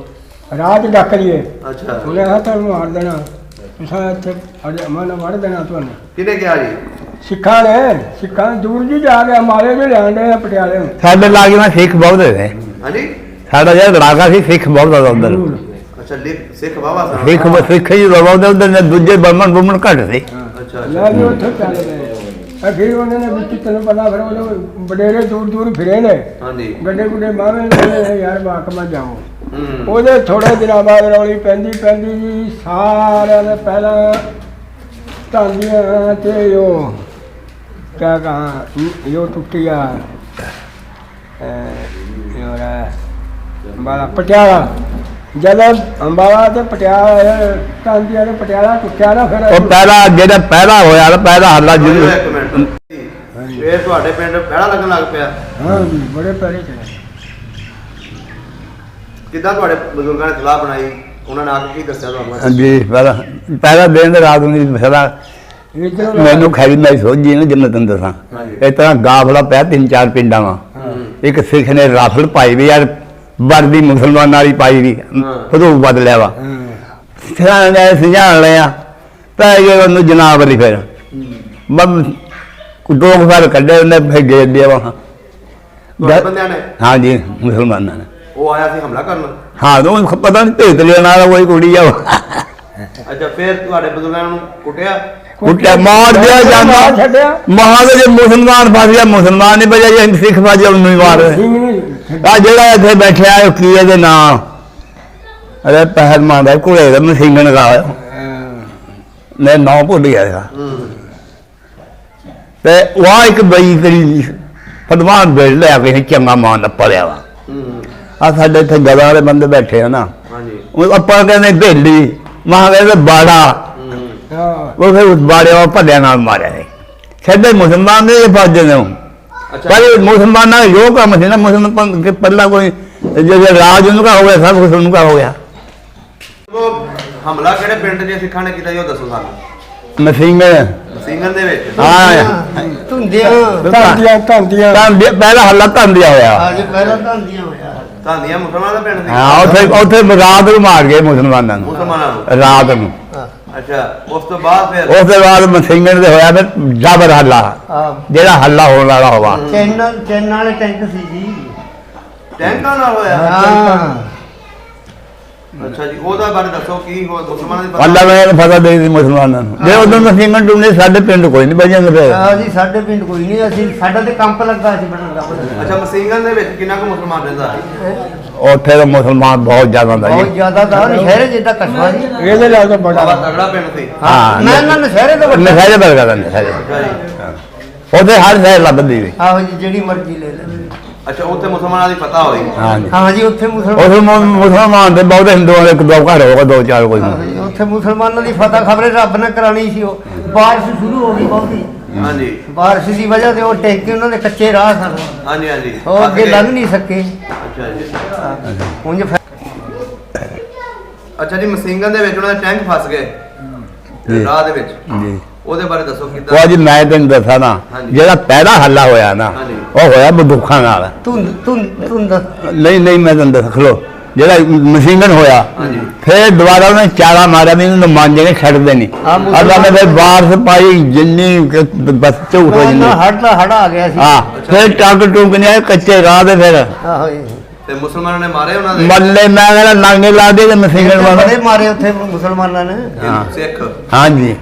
ਰਾਹ 'ਚ ਡੱਕ ਲਈਏ। ਅੱਛਾ। ਉਹਨੇ ਆਹ ਤੁਹਾਨੂੰ ਮਾਰ ਦੇਣਾ, ਤੁਸੀਂ ਇੱਥੇ ਮਨ ਵੜ ਦੇਣਾ ਤੁਹਾਨੂੰ। ਕਿਹਨੇ ਕਿਹਾ ਜੀ? ਸਿੱਖਾਂ ਦੂਰ ਜੀ ਜਾ ਕੇ ਮਾਰੇ ਜੋ ਲਿਆਂਦੇ ਆ ਪਟਿਆਲੇ ਨੂੰ। ਸਾਡੇ ਲਾਗੇ ਮੈਂ ਸਿੱਖ ਬਹੁਤ ਨੇ। ਹਾਂਜੀ। ਸਾਡਾ ਜਿਹੜਾ ਇਲਾਕਾ ਸੀ ਸਿੱਖ ਬਹੁਤ ਜ਼ਿਆਦਾ ਉਧਰ। ਅੱਛਾ, ਸਿੱਖ ਵਾਹਵਾ ਸਨ? ਸਿੱਖ ਹੀ ਬਹੁਤ ਉਧਰ ਨੇ, ਦੂਜੇ ਬਰਮਨ ਘੱਟ ਸੀ। ਅੱਛਾ ਲੈ ਜੀ ਉੱਥੇ ਚੱਲ ਗਏ। ਫਿਰ ਉਹਨਾਂ ਨੇ ਵਿੱਚ ਤੈਨੂੰ ਪਤਾ, ਫਿਰ ਉਹ ਵਡੇਰੇ ਦੂਰ ਫਿਰੇ ਨੇ। ਹਾਂਜੀ। ਗੱਡੇ ਗੁੱਡੇ ਬਾਵੇਂ ਨੇ, ਯਾਰ ਬਾਕਮਾ ਜਾਓ। ਹੂੰ। ਉਹਦੇ ਥੋੜੇ ਦਿਨਾਂ ਬਾਅਦ ਰੌਲੀ ਪੈਂਦੀ ਜੀ, ਸਾਰਿਆਂ ਨੇ ਪਹਿਲਾਂ ਟਾਂਡੀਆਂ ਤੇ ਉਹ ਕਿਆ ਕਹਾਂ ਇਹ ਟੁੱਟਿਆ ਅੰਬਾਲਾ ਪਟਿਆਲਾ, ਜਦੋਂ ਅੰਬਾਲਾ ਤੇ ਪਟਿਆਲਾ ਟਾਂਡੀਆਂ ਨੇ ਪਟਿਆਲਾ ਟੁੱਟਿਆ ਨਾ, ਫਿਰ ਉਹ ਪਹਿਲਾ ਹੋਇਆ ਨਾ, ਪਹਿਲਾ ਹੱਲਾ ਜਿਹਨੂੰ ਇੱਕ ਮਿੰਟ, ਫੇਰ ਤੁਹਾਡੇ ਪਿੰਡ ਪਹਿਲਾ ਲੱਗਣ ਲੱਗ ਪਿਆ? ਹਾਂ ਜੀ, ਬੜੇ ਪੈਰੇ ਚਲੇ। ਕਿੱਦਾਂ ਤੁਹਾਡੇ ਬਜ਼ੁਰਗਾਂ ਨੇ ਸਲਾਹ ਬਣਾਈ? ਉਹਨਾਂ ਨੇ ਆ ਕੇ ਕੀ ਦੱਸਿਆ ਤੁਹਾਨੂੰ? ਹਾਂਜੀ, ਪਹਿਲਾ ਦਿਨ ਤੇ ਰਾਤ ਨੂੰ ਮਸਲਾ ਮੈਨੂੰ ਖੈਰੀ ਮੈਂ ਸੋਝੀ ਨਾ, ਜਿੰਨਾ ਤੈਨੂੰ ਦੱਸਾਂ ਇਸ ਤਰ੍ਹਾਂ ਗਾਫਲਾ ਪਿਆ 3-4 ਪਿੰਡਾਂ ਵਾ। ਇੱਕ ਸਿੱਖ ਨੇ ਰਾਫਲ ਪਾਈ ਵੀ ਯਾਰ, ਵਰਦੀ ਮੁਸਲਮਾਨਾਂ ਵਾਲੀ ਪਾਈ ਵੀ, ਫਦੂ ਬਦਲਿਆ ਵਾ। ਸਮਝਾਣ ਲਿਆ ਪੈ ਗਏ ਉਹਨੂੰ ਜਨਾਬ ਵਾਲੀ। ਫਿਰ ਦੋ ਸਾਲ ਕੱਢੇ ਉਹਨੇ, ਫਿਰ ਗੇਰ ਦਿਆ ਵਾ। ਬੰਦਿਆਂ ਨੇ? ਹਾਂਜੀ, ਮੁਸਲਮਾਨਾਂ ਨੇ। ਉਹ ਆਇਆ ਸੀ ਹਮਲਾ ਕਰਨ? ਹਾਂ, ਉਹ ਪਤਾ ਨਹੀਂ ਭੇਤ ਲਿਆ ਨਾਲ ਉਹੀ ਕੁੜੀ ਆ। ਅੱਛਾ, ਫਿਰ ਤੁਹਾਡੇ ਬਜ਼ੁਰਗਾਂ ਨੂੰ ਕੁੱਟਿਆ? ਕੁੱਟਿਆ ਮਾਰ ਦਿਆ ਜਾਂਦਾ ਛੱਡਿਆ ਮਹਾਰਾਜ ਜੇ ਮੁਸਲਮਾਨ ਫਸ ਗਿਆ ਮੁਸਲਮਾਨ ਨਹੀਂ ਬਜਾ ਜੇ ਸਿੱਖ ਫਸ ਗਿਆ ਉਹਨੂੰ ਹੀ ਮਾਰ ਆ ਜਿਹੜਾ ਇੱਥੇ ਬੈਠਿਆ ਉਹ ਕੀ ਇਹਦੇ ਨਾਂ ਅਰੇ ਪਹਿਲ ਮਾਰਦਾ ਕੋਲੇ ਦਾ ਮਸਿੰਗਣ ਦਾ ਮੈਂ ਨਾਂ ਭੁੱਲ ਗਿਆ ਇਹਦਾ ਤੇ ਉਹ ਇੱਕ ਬਈ ਕਰੀ ਪਦਵਾਨ ਬੇੜ ਲਿਆ ਕੇ ਚੰਗਾ ਮਾਂ ਦਾ ਪੜਿਆ ਵਾ ਆ ਸਾਡੇ ਇੱਥੇ ਗਦਾ ਵਾਲੇ ਬੰਦੇ ਬੈਠੇ ਆ ਨਾ ਹਾਂਜੀ ਉਹ ਆਪਾਂ ਕਹਿੰਦੇ ਭੇਲੀ ਮਾਂ ਕਹਿੰਦੇ ਬਾੜਾ ਉਹ ਫਿਰ ਉਸ ਬਾੜੇ ਉਹ ਭੱਲਿਆਂ ਨਾਲ ਮਾਰਿਆ ਹੈ ਛੱਡੇ ਮੁਸਲਮਾਨ ਦੇ ਫਸ ਜਾਂਦੇ ਹੋ ਪਰ ਮੁਸਲਮਾਨਾਂ ਦਾ ਜੋ ਕੰਮ ਸੀ ਨਾ ਮੁਸਲਮਾਨ ਕੇ ਪੱਲਾ ਕੋਈ ਜਿਹੜੇ ਰਾਜ ਉਹਨਾਂ ਦਾ ਹੋ ਗਿਆ ਸਭ ਕੁਝ ਉਹਨਾਂ ਦਾ ਹੋ ਗਿਆ ਉਹ ਹਮਲਾ ਕਿਹੜੇ ਪਿੰਡ 'ਚ ਸਿੱਖਾਂ ਨੇ ਕੀਤਾ ਜੀ ਉਹ ਦੱਸੋ ਸਾਨੂੰ ਮਸਿੰਗਣ ਸਿੰਘਨ ਦੇ ਵਿੱਚ ਧੁੰਦਿਆਂ ਧੰਦੀਆਂ ਪਹਿਲਾ ਹੱਲਾ ਧੰਦਿਆ ਹੋਇਆ ਅੱਜ ਪਹਿਲਾਂ ਧੁੰਦਿਆਂ ਹੋਇਆ ਧਾਂਦੀਆਂ ਮੁਸਲਮਾਨਾਂ ਦਾ ਪਿੰਡ ਸੀ ਹਾਂ ਉੱਥੇ ਰਾਤ ਨੂੰ ਮਾਰ ਗਏ ਮੁਸਲਮਾਨਾਂ ਨੂੰ ਮੁਸਲਮਾਨਾਂ ਨੂੰ ਰਾਤ ਨੂੰ ਅੱਛਾ ਉਸ ਤੋਂ ਬਾਅਦ ਫਿਰ ਉਸ ਤੋਂ ਬਾਅਦ ਮਸਿੰਗਣ ਦੇ ਹੋਇਆ ਫਿਰ ਜਬਰ ਹੱਲਾ ਜਿਹੜਾ ਹੱਲਾ ਹੋਣ ਵਾਲਾ ਹੋਵਾ ਚੈਨ ਵਾਲੇ ਟੈਂਕ ਸੀ ਜੀ ਟੈਂਕਾਂ ਨਾਲ ਹੋਇਆ ਹਾਂ ਅੱਛਾ ਜੀ ਉਹਦਾ ਬਾਰੇ ਦੱਸੋ ਕੀ ਹੋ ਮੁਸਲਮਾਨਾਂ ਦੀ ਅੱਲਾ ਨੇ ਪਤਾ ਦੇ ਦਿੱਤੀ ਮੁਸਲਮਾਨਾਂ ਨੂੰ ਜੇ ਉਦੋਂ ਮਸਿੰਗਣ ਟੁੰਨੇ ਸਾਡੇ ਪਿੰਡ ਕੋਈ ਨਹੀਂ ਬਜਿਆ ਫਿਰ ਹਾਂ ਜੀ ਸਾਡੇ ਪਿੰਡ ਕੋਈ ਨਹੀਂ ਅਸੀਂ ਸਾਡਾ ਤੇ ਕੰਪ ਲੱਗਾ ਸੀ ਬਣਨ ਦਾ ਅੱਛਾ ਮਸੀਂਗਨ ਦੇ ਵਿੱਚ ਕਿੰਨਾ ਕੁ ਮੁਸਲਮਾਨ ਰਹਿੰਦਾ ਉੱਥੇ ਤਾਂ ਮੁਸਲਮਾਨ ਬਹੁਤ ਜ਼ਿਆਦਾ ਦਾ ਬਹੁਤ ਜੀ ਜ਼ਿਆਦਾ ਦਾ ਨਸ਼ਹਿਰੇ ਜਿੱਦਾਂ ਕਸਬਾ ਜੀ ਇਹਦੇ ਨਾਲ ਤਾਂ ਬੜਾ ਬਾਬਾ ਤਗੜਾ ਪਿੰਡ ਸੀ ਹਾਂ ਮੈਂ ਨਾ ਨਸ਼ਹਿਰੇ ਤੋਂ ਵੱਡਾ ਨਸ਼ਾਰੇ ਬਰਗਾ ਦਾ ਨਸ਼ਾਰੇ ਅੱਛਾ ਜੀ ਉਹਦੇ ਹਰ ਸ਼ਹਿਰ ਲੱਭਦੀ ਵੀ ਆਹੋ ਜੀ ਜਿਹੜੀ ਮਰਜ਼ੀ ਲੈ ਲੈ ਅੱਛਾ ਉੱਥੇ ਮੁਸਲਮਾਨਾਂ ਦੀ ਫਤਹ ਹੋਈ ਹਾਂਜੀ ਹਾਂ ਜੀ ਉੱਥੇ ਮੁਸਲਮਾਨ ਮੁਸਲਮਾਨ ਦੇ ਬਹੁਤ ਹਿੰਦੂਆਂ ਦੇ ਇੱਕ ਦੋ ਘਰ ਹੋਗਾ ਦੋ ਚਾਰ ਕੋਈ ਆਹੋ ਜੀ, ਉੱਥੇ ਮੁਸਲਮਾਨਾਂ ਦੀ ਫਤਹ ਖਬਰੇ ਰੱਬ ਨੇ ਕਰਾਣੀ ਸੀ ਉਹ ਬਾਰਿਸ਼ ਸ਼ੁਰੂ ਹੋ ਗਈ ਬਹੁਤੀ ਹਾਂਜੀ ਬਾਰਿਸ਼ ਦੀ ਵਜ੍ਹਾ ਤੇ ਉਹ ਟੈਂਕੇ ਉਹਨਾਂ ਦੇ ਕੱਚੇ ਰਾਹ ਸਨ ਹਾਂਜੀ ਹਾਂਜੀ ਉਹ ਅੱਗੇ ਲੰਘ ਨਹੀਂ ਸਕੇ ਅੱਛਾ ਜੀ ਉਂਝ ਅੱਛਾ ਜੀ ਮਸੀਂਗਨ ਦੇ ਵਿੱਚ ਉਹਨਾਂ ਦੇ ਟੈਂਕ ਫਸ ਗਏ ਜੀ। ਰਾਹ ਦੇ ਵਿੱਚ ਜੀ ਉਹਦੇ ਬਾਰੇ ਦੱਸੋ ਉਹ ਕਿੱਦਾਂ ਅੱਜ ਮੈਂ ਤੈਨੂੰ ਦੱਸਾਂ ਨਾ ਹਾਂਜੀ। ਜਿਹੜਾ ਪਹਿਲਾ ਹੱਲਾ ਹੋਇਆ ਨਾ ਹਾਂਜੀ। ਉਹ ਹੋਇਆ ਬੰਦੂਕਾਂ ਨਾਲ ਧੁੰਦ ਨਹੀਂ ਮੈਂ ਤੈਨੂੰ ਦੱਸ ਖਲੋ ਜਿਹੜਾ ਮਸ਼ੀਨਗਨ ਹੋਇਆ ਹਾਂਜੀ। ਫਿਰ ਦੁਬਾਰਾ ਉਹਨੇ ਚਾਰਾ ਮਾਰਿਆ ਵੀ ਇਹਨੂੰ ਮਾਂਜੇ ਨੇ ਛੱਡਦੇ ਨਹੀਂ ਹਾਂ, ਮੁਸਲਮਾਨ- ਅੱਲਾ ਨੇ ਫਿਰ ਬਾਰਸ ਪਾਈ ਜਿੰਨੀ ਬਸ ਝੂਠ ਹੋ ਜਿੰਨੀ ਹੜ ਆ ਗਿਆ ਸੀ ਹਾਂ ਫਿਰ ਟੱਕ ਟੁੱਕ ਨਹੀਂ ਆਏ ਕੱਚੇ ਰਾਹ ਦੇ ਫਿਰ ਆਹੋ ਜੀ ਤੇ ਮੁਸਲਮਾਨਾਂ ਨੇ ਮਾਰੇ ਉਹਨਾਂ ਦੇ ਮੱਲੇ ਮੈਂ ਕਹਿੰਦਾ ਨਾਂਗੇ ਲਾ ਦੇ ਤੇ ਮਸ਼ੀਨਗਨ ਬੜੇ ਵਾਲੇ ਮਾਰੇ ਉੱਥੇ ਮੁਸਲਮਾਨਾਂ ਨੇ ਹਾਂ। ਸਿੱਖ ਹਾਂਜੀ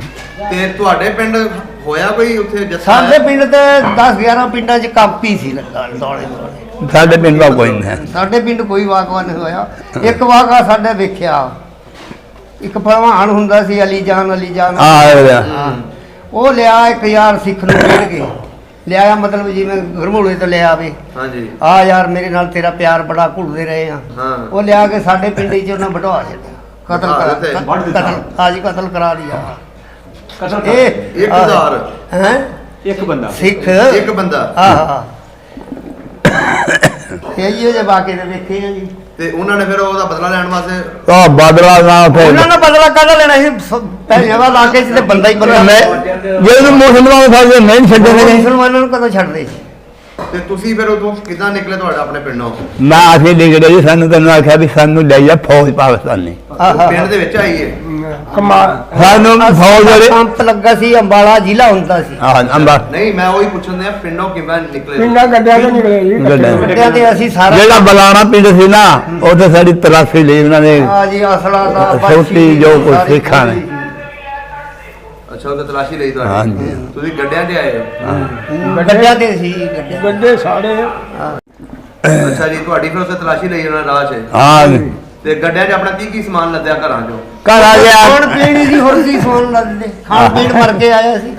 ਤੇ ਤੁਹਾਡੇ ਪਿੰਡ ਹੋਇਆ ਕੋਈ ਉੱਥੇ ਜੱਥਾ ਸਾਡੇ ਪਿੰਡ ਤੇ 10-11 ਪਿੰਡਾਂ 'ਚ ਕਾਪੀ ਸੀ ਲੱਗਾ ਦੌੜੇ ਸਾਡੇ ਪਿੰਡ ਦਾ ਕੋਈ ਨਹੀਂ ਹੈ ਸਾਡੇ ਪਿੰਡ ਕੋਈ ਵਾਕਵਾ ਨਹੀਂ ਹੋਇਆ ਇੱਕ ਵਾਕਾ ਸਾਡੇ ਵੇਖਿਆ ਇੱਕ ਭਲਵਾਨ ਹੁੰਦਾ ਸੀ ਅਲੀ ਜਾਨ ਹਾਂ ਉਹ ਲਿਆ 1000 ਸਿੱਖ ਨੂੰ ਮਿਲ ਕੇ ਲਿਆਇਆ ਮਤਲਬ ਜਿਵੇਂ ਗਰਮੂਲੇ ਤੋਂ ਲਿਆ ਵੇ ਹਾਂਜੀ ਆ ਯਾਰ ਮੇਰੇ ਨਾਲ ਤੇਰਾ ਪਿਆਰ ਬੜਾ ਘੁਲਦੇ ਰਹੇ ਆ ਹਾਂ ਉਹ ਲਿਆ ਕੇ ਸਾਡੇ ਪਿੰਡ 'ਚ ਉਹਨਾਂ ਬਟਵਾ ਛੱਡਿਆ ਕਤਲ ਕਰਾ ਲਿਆ ਇਹ 1000 ਹੈ ਇੱਕ ਬੰਦਾ ਸਿੱਖ ਇੱਕ ਬੰਦਾ ਆਹ ਇਹੋ ਜਿਹੇ ਵਾਕੇ ਦੇ ਵੇਖੇ ਆ ਜੀ ਤੇ ਉਹਨਾਂ ਨੇ ਫਿਰ ਉਹਦਾ ਬਦਲਾ ਲੈਣ ਵਾਸਤੇ ਉਹ ਬਦਲਾ ਨਾ ਫਿਰ ਉਹਨਾਂ ਨੇ ਬਦਲਾ ਕਾਹਦਾ ਲੈਣਾ ਸੀ ਪਹਿਲੇ ਇਲਾਕੇ 'ਚ ਤੇ ਬੰਦਾ ਹੀ ਬੰਦਾ ਜੇ ਮੁਸਲਮਾਨ ਸਾਡੇ ਨਹੀਂ ਛੱਡਣਗੇ ਮੁਸਲਮਾਨਾਂ ਨੂੰ ਕਦੋਂ ਛੱਡਦੇ ਤੇ ਤੁਸੀਂ ਫਿਰ ਉਦੋਂ ਕਿੱਦਾਂ ਨਿਕਲੇ ਤੁਹਾਡਾ ਆਪਣੇ ਪਿੰਡੋਂ ਮੈਂ ਅਸੀਂ ਡਿਗੜੇ ਜੀ ਸਾਨੂੰ ਤੈਨੂੰ ਆਖਿਆ ਵੀ ਸਾਨੂੰ ਲੈ ਜਾ ਫੌਜ ਪਾਕਿਸਤਾਨੀ ਪਿੰਡ ਦੇ ਵਿੱਚ ਆਈਏ ਸਾਨੂੰ ਫੌਜ ਵਾਲੇ ਪੰਪ ਲੱਗਾ ਸੀ ਅੰਬਾਲਾ ਜ਼ਿਲ੍ਹਾ ਹੁੰਦਾ ਸੀ ਹਾਂ ਅੰਬਾ ਨਹੀਂ ਮੈਂ ਉਹੀ ਪੁੱਛਣ ਦਿਆ ਪਿੰਡੋਂ ਕਿਵੇਂ ਨਿਕਲੇ ਪਿੰਡਾਂ ਗੱਡਿਆਂ ਤੋਂ ਨਿਕਲੇ ਜੀ ਗੱਡਿਆਂ ਤੇ ਅਸੀਂ ਸਾਰਾ ਜਿਹੜਾ ਬਲਾਣਾ ਪਿੰਡ ਸੀ ਨਾ ਉੱਥੇ ਸਾਡੀ ਤਲਾਸ਼ੀ ਲਈ ਉਹਨਾਂ ਨੇ ਹਾਂ ਜੀ ਅਸਲਾ ਦਾ ਛੋਟੀ ਜੋ ਕੁਛ ਸਿੱਖਾਂ ਨੇ। ਅੱਛਾ ਉਹਦੇ ਤਲਾਸ਼ੀ ਲਈ ਹਾਂਜੀ। ਤੁਹਾਡੀ ਤੁਸੀਂ ਗੱਡਿਆਂ ਤੇ ਆਏ ਹੋ ਗੱਡਿਆਂ ਤੇ ਸੀ ਗੱਡਿਆਂ ਗੱਡੇ ਸਾੜੇ ਅੱਛਾ ਜੀ ਤੁਹਾਡੀ ਫਿਰ ਉੱਥੇ ਤਲਾਸ਼ੀ ਲਈ ਉਹਨਾਂ ਰਾਹ 'ਚ ਹਾਂ ਤੇ ਗੱਡਿਆਂ 'ਚ ਆਪਣਾ ਕੀ ਸਮਾਨ ਲੱਦਿਆ ਘਰਾਂ 'ਚੋਂ ਘਰ ਆ ਗਿਆ ਖਾਣ ਪੀਣ ਦੀ ਹੋਰ ਸੀ ਸੋਣ ਲੱਗਦੇ ਖਾਣ ਪੀਣ ਮਰ ਕੇ ਆਇਆ ਸੀ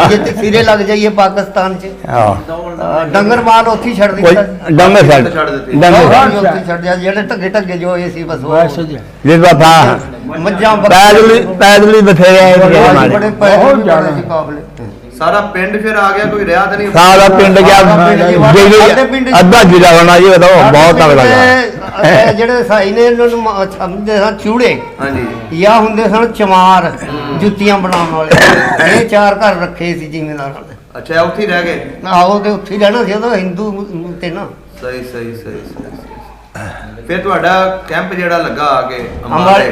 ਜਿੱਥੇ ਸਿਰੇ ਲੱਗ ਜਾਈਏ ਪਾਕਿਸਤਾਨ 'ਚ ਹਾਂ ਡੰਗਰ ਮਾਲ ਉੱਥੇ ਹੀ ਛੱਡ ਕੋਈ ਦਿੱਤਾ ਡੰਗਰ ਛੱਡ ਛੱਡ ਦਿੱਤੀ। ਡੰਗਰ ਛੱਡ ਉੱਥੇ ਹੀ ਛੱਡ ਦਿਆ ਜਿਹੜੇ ਢੱਗੇ ਢੱਗੇ ਜੋ ਹੋਏ ਸੀ ਬਸ ਬਸ ਉਹ ਜੀ ਜਿਸ ਵਫਾ ਮੱਝਾਂ ਪੈਦਲੀ ਬਥੇਰੇ ਆਏ ਬੜੇ ਮਾਰੇ ਬਹੁਤ ਜ਼ਿਆਦਾ ਸੀ ਕਾਬਲੇ ਸਾਰਾ ਪਿੰਡ ਫਿਰ ਆ ਗਿਆ ਕੋਈ ਰਿਹਾ ਤਾਂ ਨਹੀਂ ਸਾਰਾ ਪਿੰਡ ਗਿਆ ਅੱਧਾ ਜ਼ਿਲ੍ਹਾ ਹੋਣਾ ਜੀ ਉਹ ਬਹੁਤ ਤਗੜਾ ਲੱਗਾ ਜਿਹੜੇ ਸਾਈ ਨੇ ਇਹਨਾਂ ਨੂੰ ਸਮਝਦੇ ਸਨ ਚੂੜੇ ਹਾਂਜੀ ਜਾਂ ਹੁੰਦੇ ਸਨ ਚਮਾਰ ਜੁੱਤੀਆਂ ਬਣਾਉਣ ਵਾਲੇ ਇਹ 4 ਘਰ ਰੱਖੇ ਸੀ ਜ਼ਿਮੀਂਦਾਰਾਂ ਨੇ ਅੱਛਾ ਉੱਥੇ ਹੀ ਰਹਿ ਗਏ ਆਹੋ ਤੇ ਉੱਥੇ ਹੀ ਰਹਿਣਾ ਸੀ ਉਹ ਹਿੰਦੂ ਤੇ ਨਾ ਸਹੀ ਫਿਰ ਤੁਹਾਡਾ ਕੈਂਪ ਜਿਹੜਾ ਲੱਗਾ ਆ ਕੇ